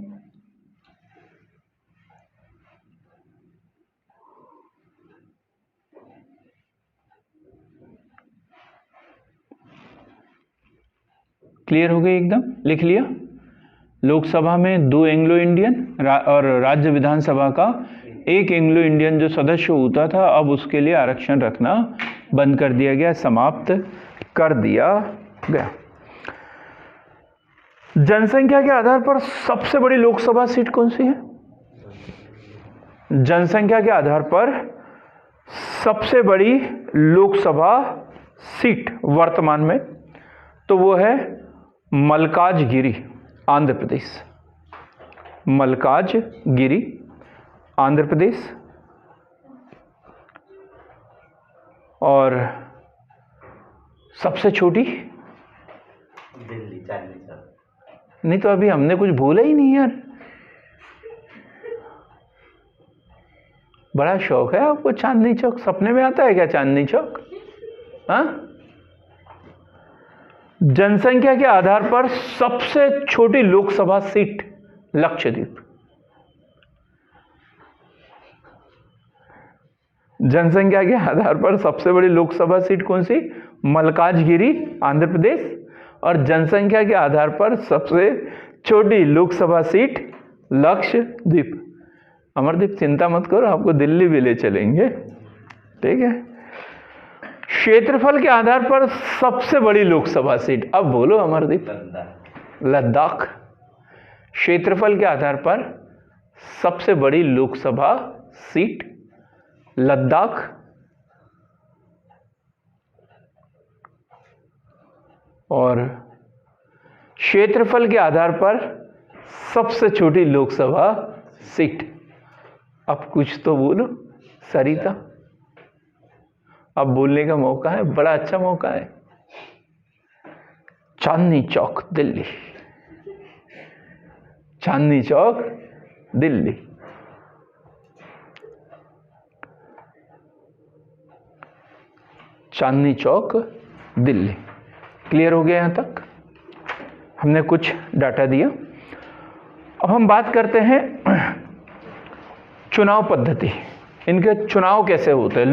[SPEAKER 1] क्लियर हो गई एकदम? लिख लिया? लोकसभा में 2 एंग्लो इंडियन और राज्य विधानसभा का 1 एंग्लो इंडियन जो सदस्य होता था, अब उसके लिए आरक्षण रखना बंद कर दिया गया, समाप्त कर दिया गया। जनसंख्या के आधार पर सबसे बड़ी लोकसभा सीट कौन सी है? जनसंख्या के आधार पर सबसे बड़ी लोकसभा सीट वर्तमान में तो वो है मल्काजगिरी, आंध्र प्रदेश। मल्काजगिरी, आंध्र प्रदेश। और सबसे छोटी
[SPEAKER 2] दिल्ली, चांदनी चौक।
[SPEAKER 1] नहीं तो अभी हमने कुछ भूला ही नहीं यार। बड़ा शौक है आपको चांदनी चौक, सपने में आता है क्या चांदनी चौक? हाँ, जनसंख्या के आधार पर सबसे छोटी लोकसभा सीट लक्षद्वीप। जनसंख्या के आधार पर सबसे बड़ी लोकसभा सीट कौन सी? मल्काजगिरी, आंध्र प्रदेश। और जनसंख्या के आधार पर सबसे छोटी लोकसभा सीट लक्षद्वीप। अमरदीप चिंता मत करो, आपको दिल्ली भी ले चलेंगे, ठीक है। क्षेत्रफल के आधार पर सबसे बड़ी लोकसभा सीट, अब बोलो अमरदीप। लद्दाख। क्षेत्रफल के आधार पर सबसे बड़ी लोकसभा सीट लद्दाख, और क्षेत्रफल के आधार पर सबसे छोटी लोकसभा सीट। अब कुछ तो बोलो सरिता, अब बोलने का मौका है, बड़ा अच्छा मौका है। चांदनी चौक दिल्ली, चांदनी चौक दिल्ली। चांदनी चौक दिल्ली। क्लियर हो गया? यहां तक हमने कुछ डाटा दिया। अब हम बात करते हैं चुनाव पद्धति। इनके चुनाव कैसे होते हैं,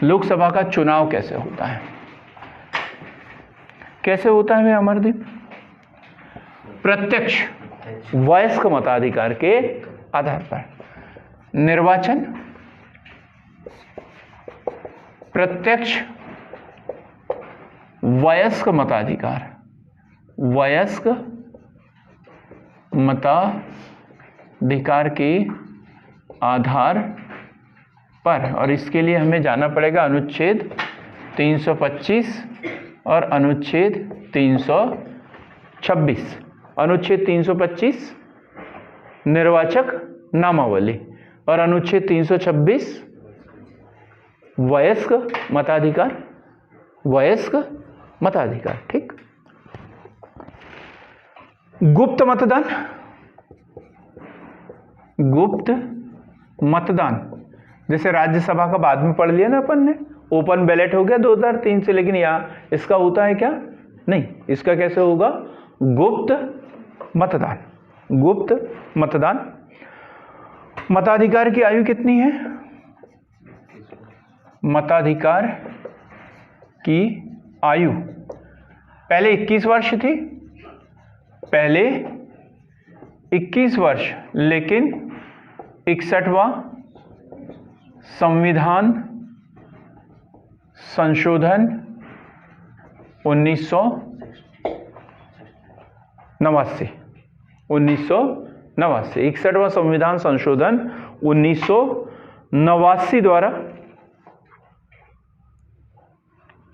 [SPEAKER 1] लोकसभा का चुनाव कैसे होता है? कैसे होता है अमरदीप? प्रत्यक्ष वयस्क मताधिकार के आधार पर निर्वाचन, प्रत्यक्ष वयस्क मताधिकार, वयस्क मताधिकार के आधार पर, और इसके लिए हमें जाना पड़ेगा अनुच्छेद 325 और अनुच्छेद 326। अनुच्छेद 325 निर्वाचक नामावली और अनुच्छेद 326 वयस्क मताधिकार, वयस्क मताधिकार। ठीक। गुप्त मतदान, गुप्त मतदान जैसे राज्यसभा का बाद में पढ़ लिया ना अपन ने, ओपन बैलेट हो गया 2003 से, लेकिन यहाँ इसका होता है क्या? नहीं, इसका कैसे होगा? गुप्त मतदान। गुप्त मतदान। मताधिकार की आयु कितनी है? मताधिकार की आयु पहले 21 वर्ष थी, पहले 21 वर्ष, लेकिन 61वां संविधान संशोधन 1989, 61वां संविधान संशोधन 1989 द्वारा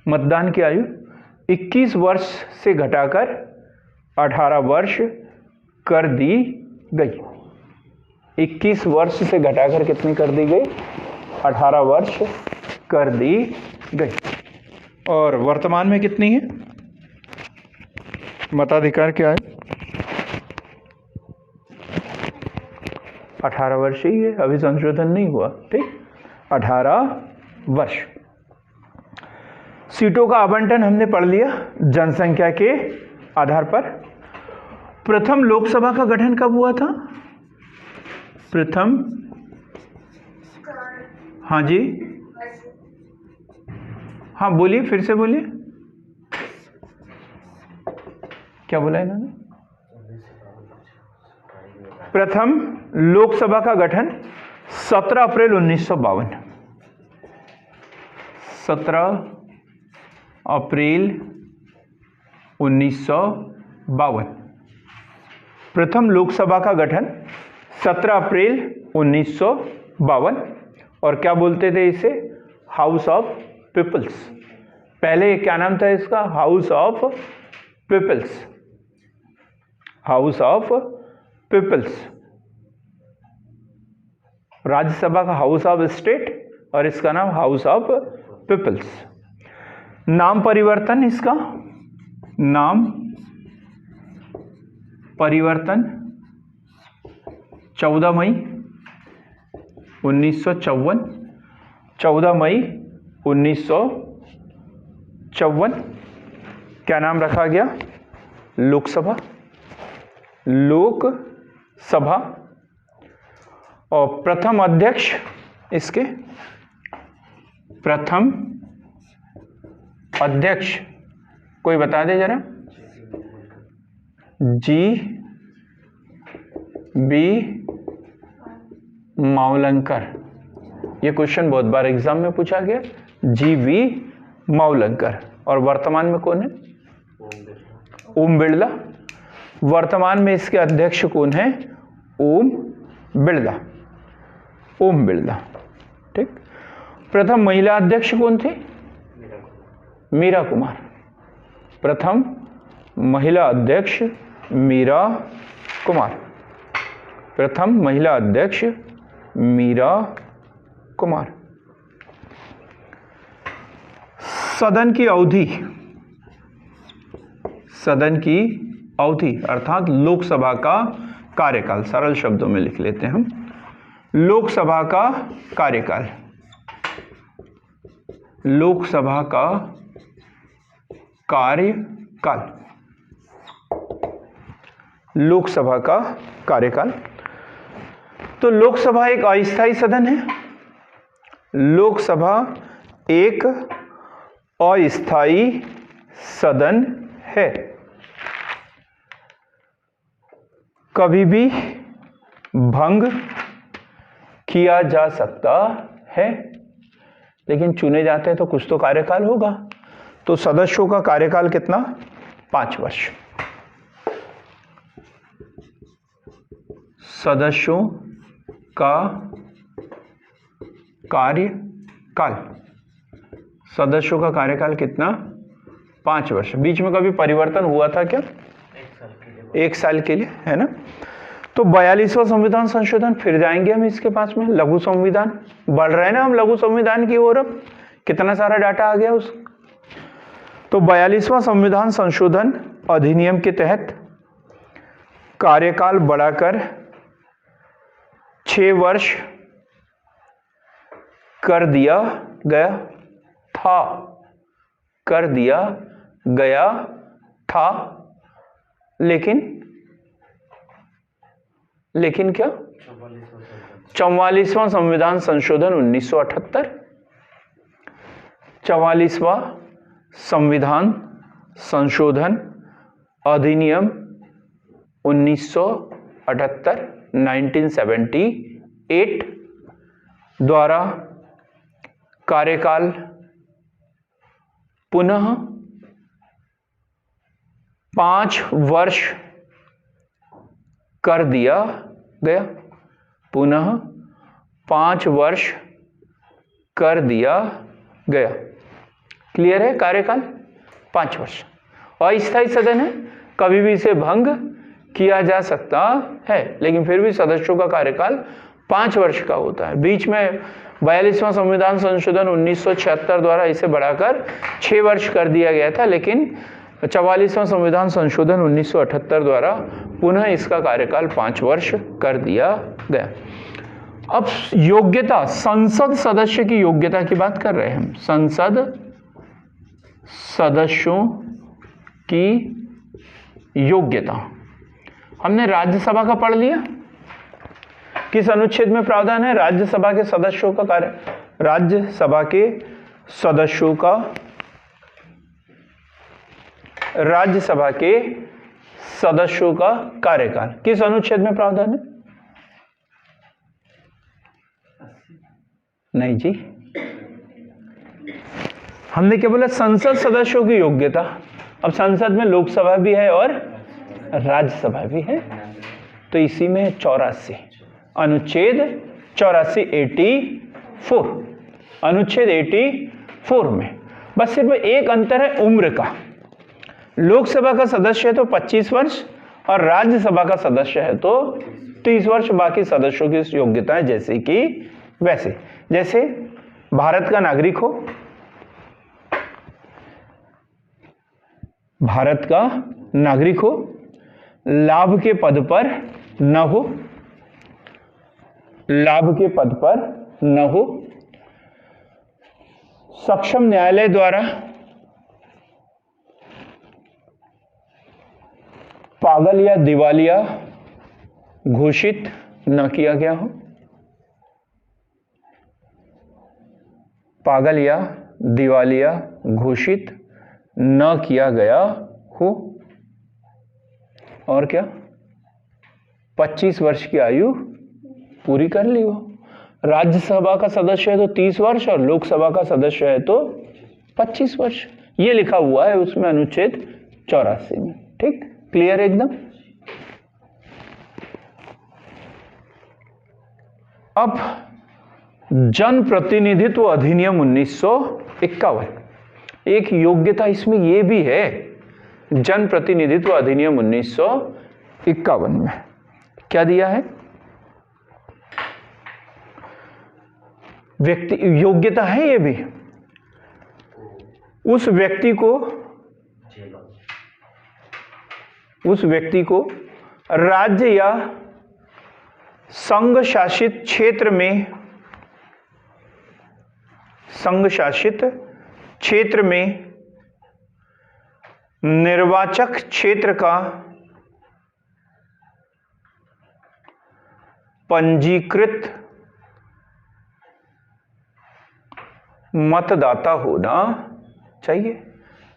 [SPEAKER 1] मतदान की आयु 21 वर्ष से घटाकर 18 वर्ष कर दी गई। 21 वर्ष से घटाकर कितनी कर दी गई? 18 वर्ष कर दी गई। और वर्तमान में कितनी है मताधिकार की आयु? 18 वर्ष ही है, अभी संशोधन नहीं हुआ। ठीक, 18 वर्ष। सीटों का आवंटन हमने पढ़ लिया जनसंख्या के आधार पर। प्रथम लोकसभा का गठन कब हुआ था? प्रथम, हाँ जी, हाँ बोलिए, फिर से बोलिए, क्या बोला इन्होंने? प्रथम लोकसभा का गठन 17 अप्रैल 1952। 17 अप्रैल 1952। प्रथम लोकसभा का गठन 17 अप्रैल 1952। और क्या बोलते थे इसे? House of peoples. पहले क्या नाम था इसका? House of peoples. House of peoples. Rajya Sabha का हाउस ऑफ स्टेट और इसका नाम हाउस ऑफ पीपल्स। नाम परिवर्तन, इसका नाम परिवर्तन 14 मई 1954। 14 मई 1954। क्या नाम रखा गया? लोकसभा। लोकसभा। और प्रथम अध्यक्ष इसके, प्रथम अध्यक्ष कोई बता दे जरा? जी.बी. मावलंकर। ये क्वेश्चन बहुत बार एग्जाम में पूछा गया। जी.बी. मावलंकर। और वर्तमान में कौन है? ओम बिड़ला। वर्तमान में इसके अध्यक्ष कौन है? ओम बिड़ला। ओम बिड़ला। ठीक। प्रथम महिला अध्यक्ष कौन थे? मीरा कुमार। प्रथम महिला अध्यक्ष मीरा कुमार। प्रथम महिला अध्यक्ष मीरा कुमार। सदन की अवधि, सदन की अवधि अर्थात लोकसभा का कार्यकाल, सरल शब्दों में लिख लेते हैं हम, लोकसभा का कार्यकाल, लोकसभा का कार्यकाल, लोकसभा का कार्यकाल। तो लोकसभा एक अस्थायी सदन है, लोकसभा एक अस्थायी सदन है, कभी भी भंग किया जा सकता है, लेकिन चुने जाते हैं तो कुछ तो कार्यकाल होगा। तो सदस्यों का कार्यकाल कितना? 5 वर्ष। सदस्यों का कार्यकाल, सदस्यों का कार्यकाल कितना? 5 वर्ष। बीच में कभी परिवर्तन हुआ था क्या? 1 साल के लिए, है ना। तो 42वां संविधान संशोधन, फिर जाएंगे हम इसके पास में, लघु संविधान, बढ़ रहे हैं ना हम लघु संविधान की ओर। अब कितना सारा डाटा आ गया उस। तो 42वां संविधान संशोधन अधिनियम के तहत कार्यकाल बढ़ाकर 6 वर्ष कर दिया गया था, कर दिया गया था, लेकिन क्या? 44वां संविधान संशोधन 1978, 44वां संविधान संशोधन अधिनियम 1978 1978 द्वारा कार्यकाल पुनः 5 वर्ष कर दिया गया, पुनः 5 वर्ष कर दिया गया। क्लियर है? कार्यकाल 5 वर्ष। अस्थायी सदन है, कभी भी इसे भंग किया जा सकता है, लेकिन फिर भी सदस्यों का कार्यकाल 5 वर्ष का होता है। बीच में 42वां संविधान संशोधन 1976 द्वारा इसे बढ़ाकर 6 वर्ष कर दिया गया था, लेकिन 44वां संविधान संशोधन 1978 द्वारा पुनः इसका कार्यकाल 5 वर्ष कर दिया गया। अब योग्यता, संसद सदस्य की योग्यता की बात कर रहे हैं हम। संसद सदस्यों की योग्यता हमने राज्यसभा का पढ़ लिया। किस अनुच्छेद में प्रावधान है? राज्यसभा के सदस्यों का कार्य, राज्यसभा के सदस्यों का, राज्यसभा के सदस्यों का कार्यकाल किस अनुच्छेद में प्रावधान है? नहीं जी, हमने क्या बोला? संसद सदस्यों की योग्यता। अब संसद में लोकसभा भी है और राज्यसभा भी है, तो इसी में 84 अनुच्छेद 84 84, अनुच्छेद 84 में बस सिर्फ एक अंतर है उम्र का। लोकसभा का सदस्य है तो 25 वर्ष और राज्यसभा का सदस्य है तो 30 वर्ष। बाकी सदस्यों की योग्यताएं जैसे कि वैसे, जैसे भारत का नागरिक हो, भारत का नागरिक हो, लाभ के पद पर न हो, लाभ के पद पर न हो, सक्षम न्यायालय द्वारा पागल या दिवालिया घोषित न किया गया हो, पागल या दिवालिया घोषित न किया गया हो, और क्या 25 वर्ष की आयु पूरी कर ली हो। राज्यसभा का सदस्य है तो 30 वर्ष और लोकसभा का सदस्य है तो 25 वर्ष। ये लिखा हुआ है उसमें अनुच्छेद 84 में। ठीक, क्लियर एकदम। अब जन प्रतिनिधित्व अधिनियम 1951, एक योग्यता इसमें यह भी है जन प्रतिनिधित्व अधिनियम 1951 में क्या दिया है? व्यक्ति योग्यता है, ये भी उस व्यक्ति को राज्य या संघ शासित क्षेत्र में निर्वाचक क्षेत्र का पंजीकृत मतदाता होना चाहिए।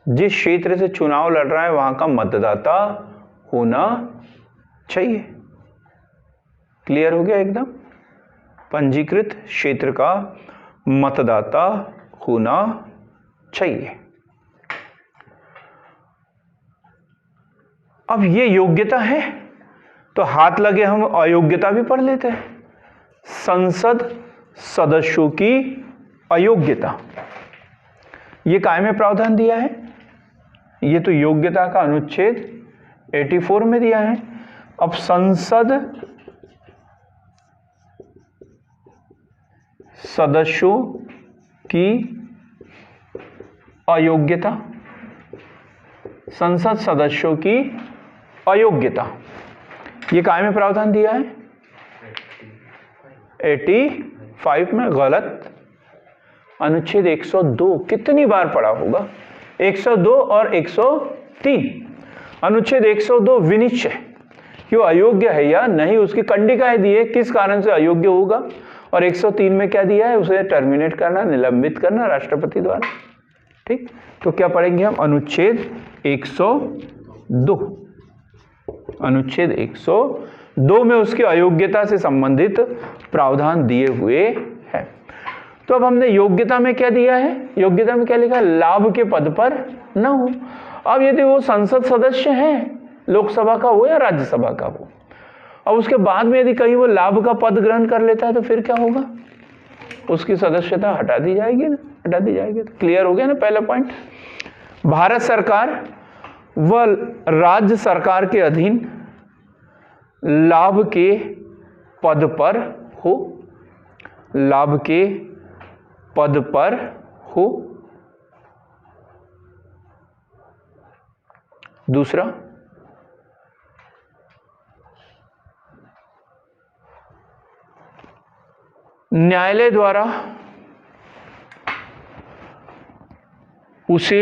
[SPEAKER 1] जिस क्षेत्र से चुनाव लड़ रहा है वहां का मतदाता होना चाहिए। क्लियर हो गया एकदम? पंजीकृत क्षेत्र का मतदाता होना चाहिए। अब ये योग्यता है तो हाथ लगे हम अयोग्यता भी पढ़ लेते हैं। संसद सदस्यों की अयोग्यता, ये काय में प्रावधान दिया है? ये तो योग्यता का अनुच्छेद 84 में दिया है। अब संसद सदस्यों की अयोग्यता, संसद सदस्यों की अयोग्यता, ये काय में प्रावधान दिया है? 85 में। गलत। अनुच्छेद 102 कितनी बार पढ़ा होगा? 102 और 103। अनुच्छेद 102 विनिश्चय कि वो अयोग्य है या नहीं, उसकी कंडिकाएं दी है किस कारण से अयोग्य होगा। और 103 में क्या दिया है? उसे टर्मिनेट करना, निलंबित करना राष्ट्रपति द्वारा। ठीक, तो क्या पढ़ेंगे हम? अनुच्छेद 102। अनुच्छेद 102 में उसकी अयोग्यता से संबंधित प्रावधान दिए हुए हैं। तो अब हमने योग्यता में क्या दिया है? योग्यता में क्या लिखा है? लाभ के पद पर न हो। अब यदि वो संसद सदस्य है, लोकसभा का हो या राज्यसभा का हो, और उसके बाद में यदि कहीं वो लाभ का पद ग्रहण कर लेता है तो फिर क्या होगा? उसकी सदस्यता हटा दी जाएगी ना, हटा दी जाएगी। तो क्लियर हो गया ना पहला पॉइंट। भारत सरकार व राज्य सरकार के अधीन लाभ के पद पर हो, लाभ के पद पर हो। दूसरा, न्यायालय द्वारा उसे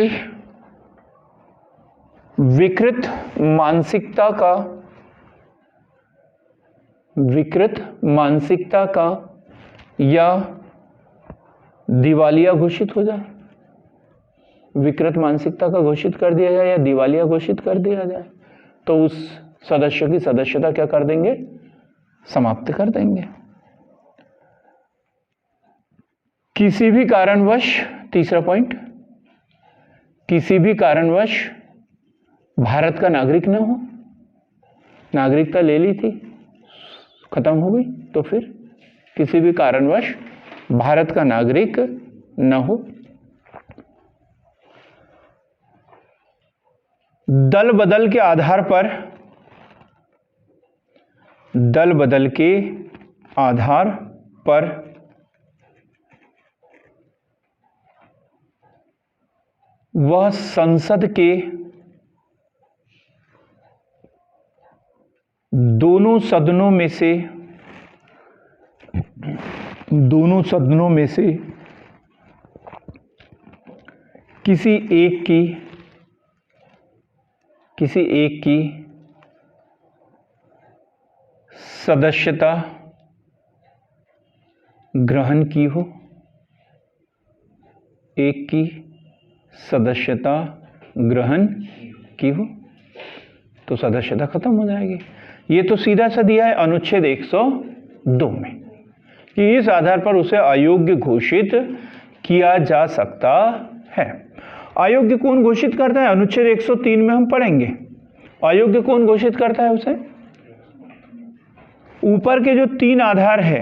[SPEAKER 1] विकृत मानसिकता का या दिवालिया घोषित हो जाए, विकृत मानसिकता का घोषित कर दिया जाए या दिवालिया घोषित कर दिया जाए, तो उस सदस्य की सदस्यता क्या कर देंगे? समाप्त कर देंगे। किसी भी कारणवश, तीसरा पॉइंट, किसी भी कारणवश भारत का नागरिक न हो, नागरिकता ले ली थी, खत्म हो गई, तो फिर किसी भी कारणवश भारत का नागरिक न हो। दल बदल के आधार पर वह संसद के दोनों सदनों में से किसी एक की सदस्यता ग्रहण की हो, एक की सदस्यता ग्रहण की हो, तो सदस्यता खत्म हो जाएगी। ये तो सीधा सा दिया है अनुच्छेद 102 में कि इस आधार पर उसे अयोग्य घोषित किया जा सकता है। अयोग्य कौन घोषित करता है? अनुच्छेद 103 में हम पढ़ेंगे। अयोग्य कौन घोषित करता है उसे? ऊपर के जो 3 आधार है,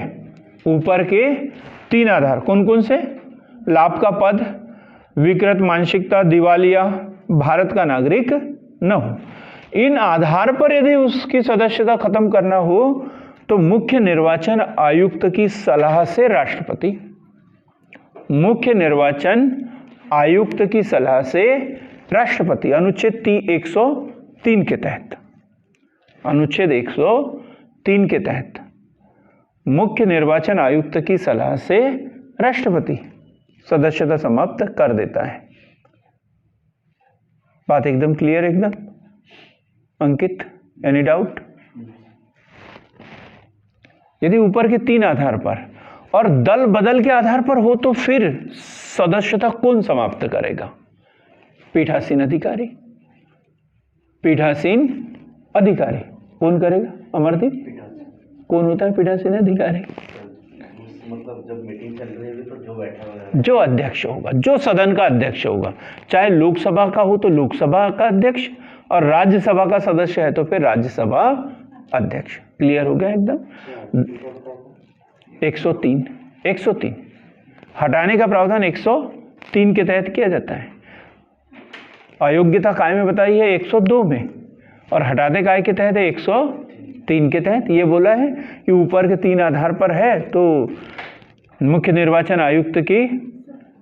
[SPEAKER 1] ऊपर के 3 आधार कौन कौन से? लाभ का पद, विकृत मानसिकता, दिवालिया, भारत का नागरिक न हो। इन आधार पर यदि उसकी सदस्यता खत्म करना हो तो मुख्य निर्वाचन आयुक्त की सलाह से राष्ट्रपति, मुख्य निर्वाचन आयुक्त की सलाह से राष्ट्रपति, अनुच्छेद 103 के तहत, अनुच्छेद 103 के तहत मुख्य निर्वाचन आयुक्त की सलाह से राष्ट्रपति सदस्यता समाप्त कर देता है। बात एकदम क्लियर, एकदम। अंकित, एनी डाउट? यदि ऊपर के 3 आधार पर और दल बदल के आधार पर हो तो फिर सदस्यता कौन समाप्त करेगा? पीठासीन अधिकारी, पीठासीन अधिकारी कौन करेगा? अमरदीप, कौन होता है पीठासीन अधिकारी?
[SPEAKER 2] मतलब जब मीटिंग चल रही है तो जो बैठा हुआ है,
[SPEAKER 1] जो अध्यक्ष होगा, जो सदन का अध्यक्ष होगा, चाहे लोकसभा का हो तो लोकसभा का अध्यक्ष, और राज्यसभा का सदस्य है तो फिर राज्यसभा अध्यक्ष। क्लियर हो गया एकदम? 103 हटाने का प्रावधान 103 के तहत किया जाता है। अयोग्यता काय में बताई है? 102 में, और हटाने काय के तहत है 103 के तहत। ये बोला है कि ऊपर के 3 आधार पर है तो मुख्य निर्वाचन आयुक्त की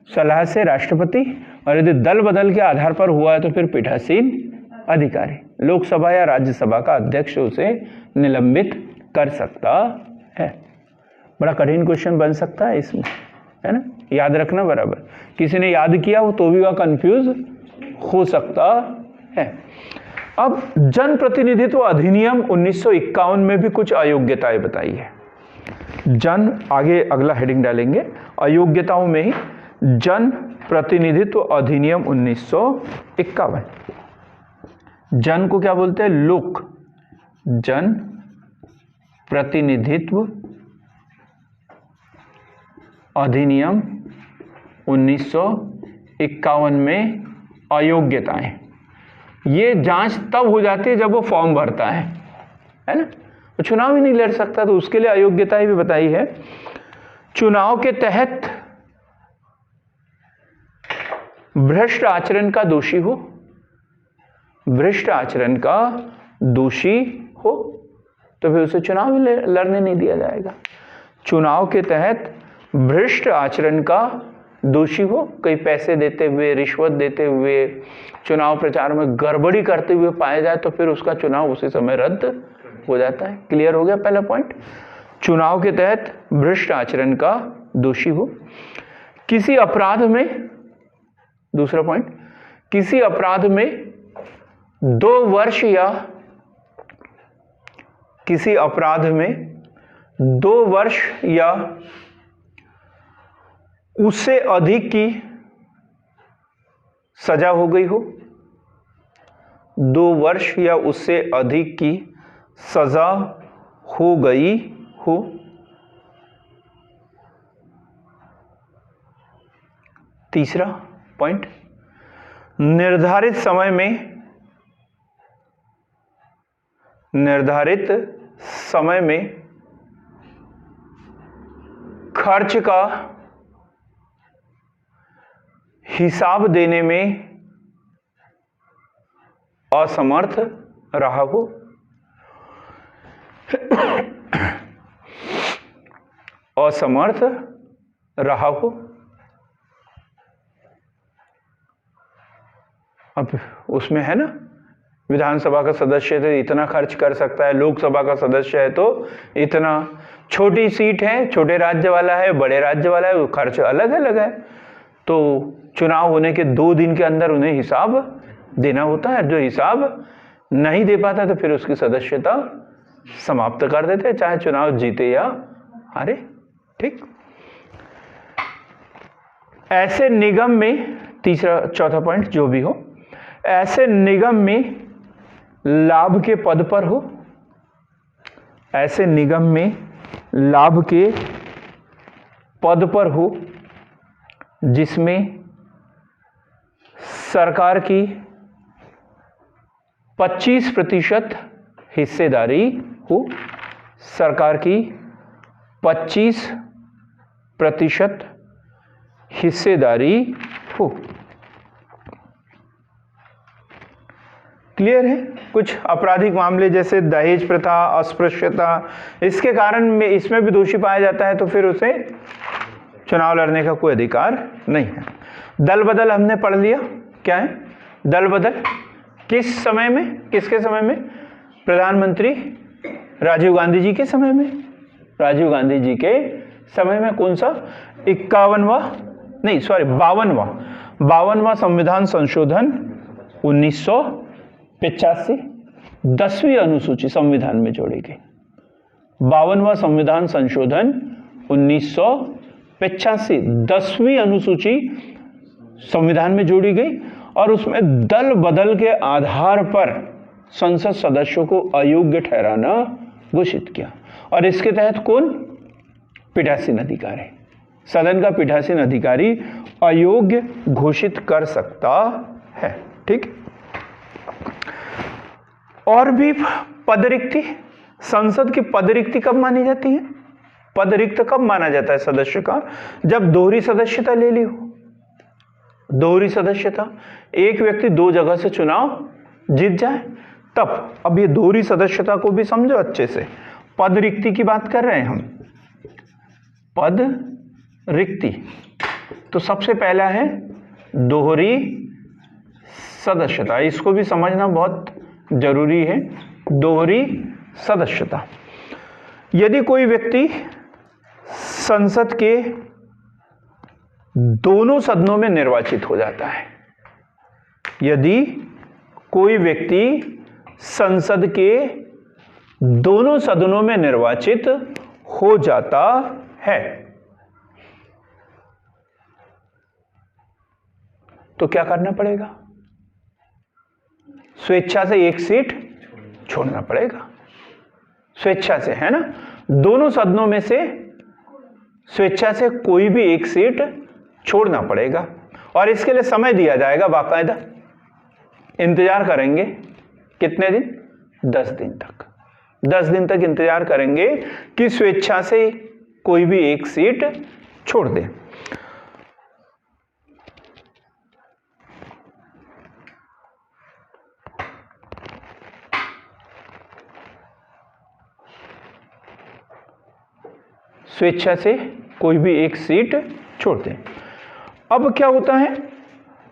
[SPEAKER 1] सलाह से राष्ट्रपति, और यदि दल बदल के आधार पर हुआ है तो फिर पीठासीन अधिकारी, लोकसभा या राज्यसभा का अध्यक्ष उसे निलंबित कर सकता है। बड़ा कठिन क्वेश्चन बन सकता है इसमें, है ना? याद रखना बराबर। किसी ने याद किया हो तो भी वह कंफ्यूज हो सकता है। अब जन प्रतिनिधित्व अधिनियम 1951 में भी कुछ अयोग्यताएं बताई है। जन, आगे अगला हेडिंग डालेंगे, अयोग्यताओं में ही जन प्रतिनिधित्व अधिनियम 1951। जन को क्या बोलते हैं? लोक। जन प्रतिनिधित्व अधिनियम 1951 में अयोग्यताएं, ये जांच तब हो जाती है जब वो फॉर्म भरता है ना? तो चुनाव ही नहीं लड़ सकता, तो उसके लिए अयोग्यताएं भी बताई है। चुनाव के तहत भ्रष्ट आचरण का दोषी हो, भ्रष्ट आचरण का दोषी हो तो फिर उसे चुनाव ही लड़ने नहीं दिया जाएगा। चुनाव के तहत भ्रष्ट आचरण का दोषी हो, कई पैसे देते हुए, रिश्वत देते हुए, चुनाव प्रचार में गड़बड़ी करते हुए पाया जाए तो फिर उसका चुनाव उसी समय रद्द हो जाता है। क्लियर हो गया पहला पॉइंट? चुनाव के तहत भ्रष्ट आचरण का दोषी हो। किसी अपराध में, दूसरा पॉइंट, किसी अपराध में 2 वर्ष या किसी अपराध में 2 वर्ष या उससे अधिक की सजा हो गई हो, 2 वर्ष या उससे अधिक की सजा हो गई हो। तीसरा पॉइंट, निर्धारित समय में खर्च का हिसाब देने में असमर्थ रहा हो। असमर्थ रहा हो। अब उसमें है ना, विधानसभा का सदस्य तो इतना खर्च कर सकता है, लोकसभा का सदस्य है तो इतना, छोटी सीट है, छोटे राज्य वाला है, बड़े राज्य वाला है, वो खर्च अलग अलग है। तो चुनाव होने के 2 दिन के अंदर उन्हें हिसाब देना होता है। जो हिसाब नहीं दे पाता तो फिर उसकी सदस्यता समाप्त कर देते, चाहे चुनाव जीते या हारे। ठीक, ऐसे निगम में, चौथा पॉइंट जो भी हो, ऐसे निगम में लाभ के पद पर हो, ऐसे निगम में लाभ के पद पर हो जिसमें सरकार की 25% हिस्सेदारी हो, सरकार की 25% हिस्सेदारी हो। क्लियर है? कुछ आपराधिक मामले जैसे दहेज प्रथा, अस्पृश्यता, इसके कारण में इसमें भी दोषी पाया जाता है तो फिर उसे चुनाव लड़ने का कोई अधिकार नहीं है। दल बदल हमने पढ़ लिया। क्या है दल बदल? किस समय में, किसके समय में? प्रधानमंत्री राजीव गांधी जी के समय में। राजीव गांधी जी के समय में कौन सा 52वां संविधान संशोधन 1985 10वीं अनुसूची संविधान में जोड़ी गई। 52वां संविधान संशोधन 1985 10वीं अनुसूची संविधान में जोड़ी गई और उसमें दल बदल के आधार पर संसद सदस्यों को अयोग्य ठहराना घोषित किया। और इसके तहत कौन? पीठासीन अधिकारी, सदन का पीठासीन अधिकारी अयोग्य घोषित कर सकता है। ठीक। और भी पदरिक्ति, संसद की पदरिक्ति कब मानी जाती है? पदरिक्त कब माना जाता है सदस्य का? जब दोहरी सदस्यता ले ली हो। दोहरी सदस्यता, एक व्यक्ति दो जगह से चुनाव जीत जाए तब। अब ये दोहरी सदस्यता को भी समझो अच्छे से। पद रिक्ति की बात कर रहे हैं हम। पद रिक्ति तो सबसे पहला है दोहरी सदस्यता, इसको भी समझना बहुत जरूरी है। दोहरी सदस्यता, यदि कोई व्यक्ति संसद के दोनों सदनों में निर्वाचित हो जाता है, यदि कोई व्यक्ति संसद के दोनों सदनों में निर्वाचित हो जाता है तो क्या करना पड़ेगा? स्वेच्छा से एक सीट छोड़ना पड़ेगा। स्वेच्छा से, है ना? दोनों सदनों में से स्वेच्छा से कोई भी एक सीट छोड़ना पड़ेगा और इसके लिए समय दिया जाएगा बाकायदा। इंतजार करेंगे कितने दिन? 10 दिन तक। 10 दिन तक इंतजार करेंगे कि स्वेच्छा से कोई भी एक सीट छोड़ दे। स्वेच्छा से कोई भी एक सीट छोड़ दे। अब क्या होता है?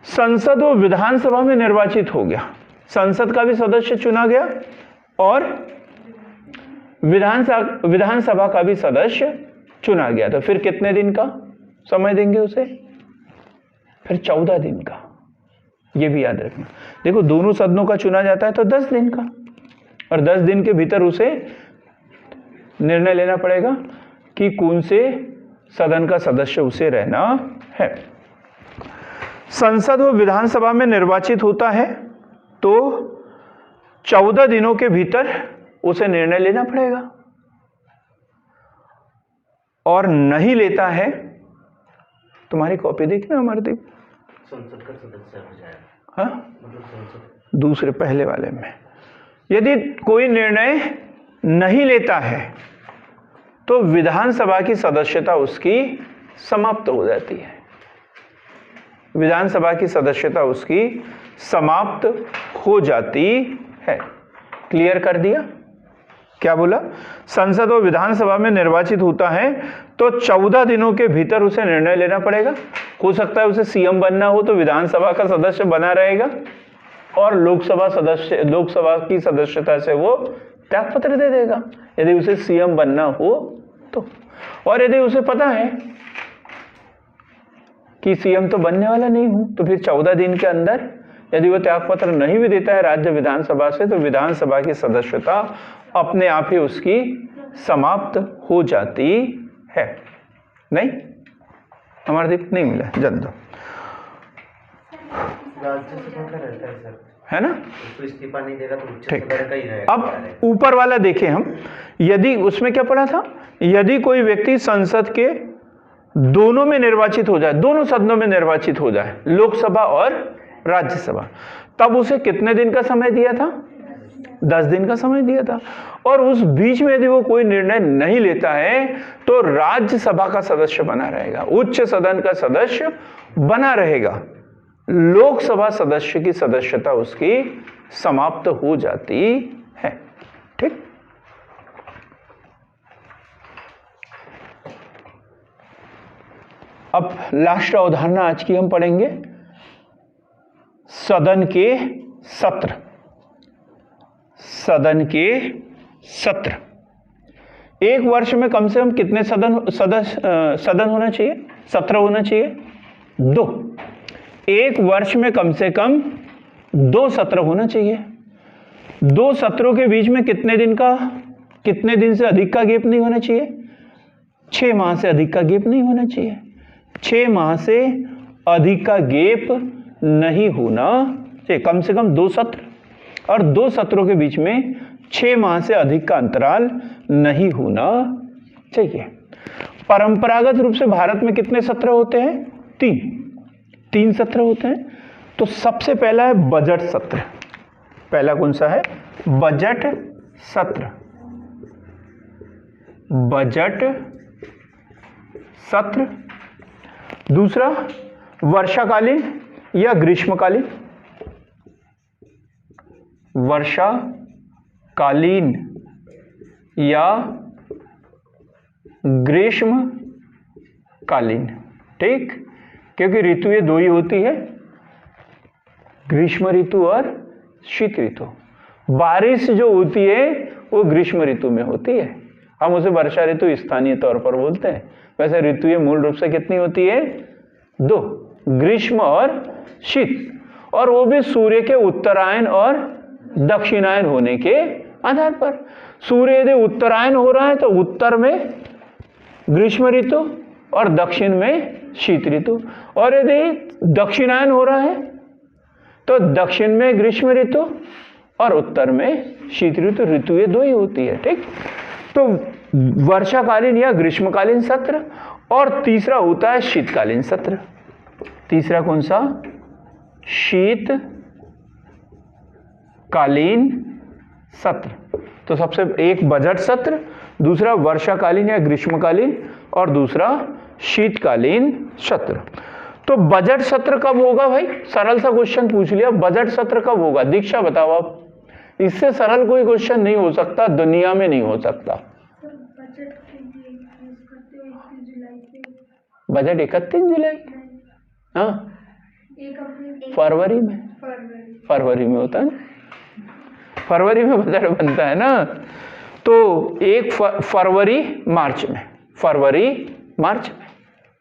[SPEAKER 1] संसद व विधानसभा में निर्वाचित हो गया, संसद का भी सदस्य चुना गया और विधानसभा का भी सदस्य चुना गया, तो फिर कितने दिन का समय देंगे उसे? फिर 14 दिन का। यह भी याद रखना। देखो, दोनों सदनों का चुना जाता है तो 10 दिन का, और 10 दिन के भीतर उसे निर्णय लेना पड़ेगा कि कौन से सदन का सदस्य उसे रहना है। संसद व विधानसभा में निर्वाचित होता है तो 14 दिनों के भीतर उसे निर्णय लेना पड़ेगा, और नहीं लेता है, तुम्हारी कॉपी देखना अमरदीप,
[SPEAKER 2] संसद का सदस्य हो जाएगा।
[SPEAKER 1] हाँ,
[SPEAKER 2] मतलब संसद
[SPEAKER 1] दूसरे पहले वाले में यदि कोई निर्णय नहीं लेता है तो विधानसभा की सदस्यता उसकी समाप्त हो जाती है। विधानसभा की सदस्यता उसकी समाप्त हो जाती है। क्लियर कर दिया? क्या बोला? संसद और विधानसभा में निर्वाचित होता है तो 14 दिनों के भीतर उसे निर्णय लेना पड़ेगा। हो सकता है उसे सीएम बनना हो तो विधानसभा का सदस्य बना रहेगा और लोकसभा की सदस्यता से वो त्यागपत्र दे देगा यदि उसे सीएम बनना हो तो। और यदि उसे पता है कि सीएम तो बनने वाला नहीं हूं तो फिर 14 दिन के अंदर यदि वो त्यागपत्र नहीं भी देता है राज्य विधानसभा से तो विधानसभा की सदस्यता अपने आप ही उसकी समाप्त हो जाती है। नहीं, अमरदीप नहीं मिला, जन दो,
[SPEAKER 2] राज्यसभा का रहता है सर,
[SPEAKER 1] है ना?
[SPEAKER 2] उसको इस्तीफा नहीं देगा तो उच्च
[SPEAKER 1] ठीक।
[SPEAKER 2] सदन का ही रहेगा।
[SPEAKER 1] अब ऊपर वाला देखें हम, यदि उसमें क्या पढ़ा था? यदि कोई व्यक्ति संसद के दोनों में निर्वाचित हो जाए, दोनों सदनों में निर्वाचित हो जाए, लोकसभा और राज्यसभा, तब उसे कितने दिन का समय दिया था? 10 दिन का समय दिया था। और उस बीच में यदि वो कोई निर्णय नहीं लेता है तो राज्यसभा का सदस्य बना रहेगा, उच्च सदन का सदस्य बना रहेगा। लोकसभा सदस्य की सदस्यता उसकी समाप्त हो जाती है। ठीक, अब लास्ट अवधारणा आज की हम पढ़ेंगे सदन के सत्र। सदन के सत्र, एक वर्ष में कम से कम कितने सदन होना चाहिए, सत्र होना चाहिए? 2। एक वर्ष में कम से कम 2 सत्र होना चाहिए। 2 सत्रों के बीच में कितने दिन से अधिक का गैप नहीं होना चाहिए? 6 माह से अधिक का गैप नहीं होना चाहिए। 6 माह से अधिक का गैप नहीं होना चाहिए, कम से कम 2 सत्र, और 2 सत्रों के बीच में 6 माह से अधिक का अंतराल नहीं होना चाहिए। परंपरागत रूप से भारत में कितने सत्र होते हैं? 3 सत्र होते हैं। तो सबसे पहला है बजट सत्र। पहला कौन सा है? बजट सत्र। बजट सत्र। दूसरा वर्षाकालीन या ग्रीष्मकालीन। वर्षाकालीन या ग्रीष्मकालीन। ठीक, क्योंकि ऋतु ये 2 ही होती है, ग्रीष्म ऋतु और शीत ऋतु। बारिश जो होती है वो ग्रीष्म ऋतु में होती है, हम उसे वर्षा ऋतु स्थानीय तौर पर बोलते हैं। वैसे ऋतु ये मूल रूप से कितनी होती है? 2, ग्रीष्म और शीत, और वो भी सूर्य के उत्तरायण और दक्षिणायन होने के आधार पर। सूर्य यदि उत्तरायण हो रहा है तो उत्तर में ग्रीष्म ऋतु और दक्षिण में शीत ऋतु, और यदि दक्षिणायन हो रहा है तो दक्षिण में ग्रीष्म ऋतु और उत्तर में शीत ऋतु। ऋतु ये 2 ही होती है। ठीक, तो वर्षाकालीन या ग्रीष्मकालीन सत्र, और तीसरा होता है शीतकालीन सत्र। तीसरा कौन सा? शीतकालीन सत्र। तो सबसे एक बजट सत्र, दूसरा वर्षाकालीन या ग्रीष्मकालीन, और दूसरा शीतकालीन सत्र। तो बजट सत्र कब होगा भाई? सरल सा क्वेश्चन पूछ लिया, बजट सत्र कब होगा? दीक्षा बताओ आप, इससे सरल कोई क्वेश्चन नहीं हो सकता, दुनिया में नहीं हो सकता। बजट 31 जुलाई? हाँ, फरवरी में। फरवरी में होता है ना, फरवरी में बजट बनता है ना। तो 1 फरवरी मार्च में, फरवरी मार्च में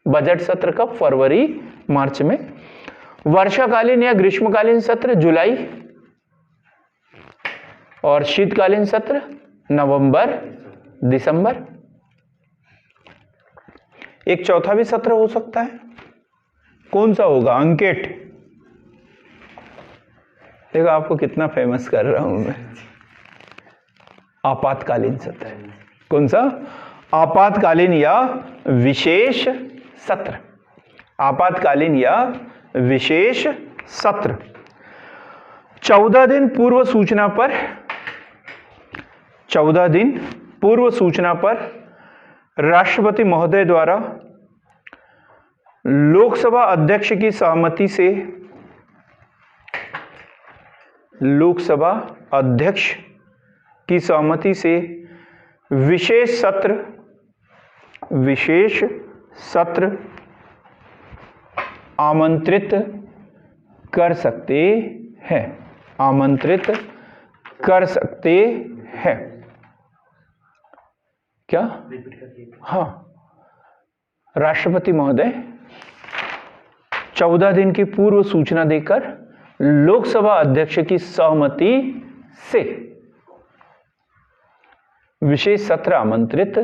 [SPEAKER 1] बजट सत्र कब? फरवरी मार्च में। वर्षाकालीन या ग्रीष्मकालीन सत्र जुलाई, और शीतकालीन सत्र नवंबर दिसंबर। एक चौथा भी सत्र हो सकता है, कौन सा होगा? अंकेट, देखो आपको कितना फेमस कर रहा हूं मैं। आपातकालीन सत्र। कौन सा? आपातकालीन या विशेष सत्र। आपातकालीन या विशेष सत्र। 14 दिन पूर्व सूचना पर, 14 दिन पूर्व सूचना पर राष्ट्रपति महोदय द्वारा लोकसभा अध्यक्ष की सहमति से, लोकसभा अध्यक्ष की सहमति से विशेष सत्र आमंत्रित कर सकते हैं। आमंत्रित कर सकते हैं। क्या? हाँ, राष्ट्रपति महोदय 14 दिन की पूर्व सूचना देकर लोकसभा अध्यक्ष की सहमति से विशेष सत्र आमंत्रित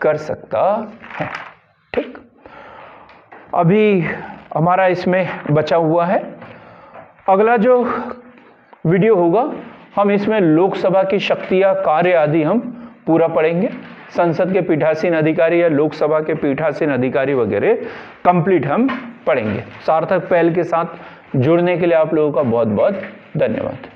[SPEAKER 1] कर सकता है। ठीक, अभी हमारा इसमें बचा हुआ है, अगला जो वीडियो होगा हम इसमें लोकसभा की शक्तियां, कार्य आदि हम पूरा पढ़ेंगे। संसद के पीठासीन अधिकारी या लोकसभा के पीठासीन अधिकारी वगैरह कंप्लीट हम पढ़ेंगे। सार्थक पहल के साथ जुड़ने के लिए आप लोगों का बहुत बहुत धन्यवाद।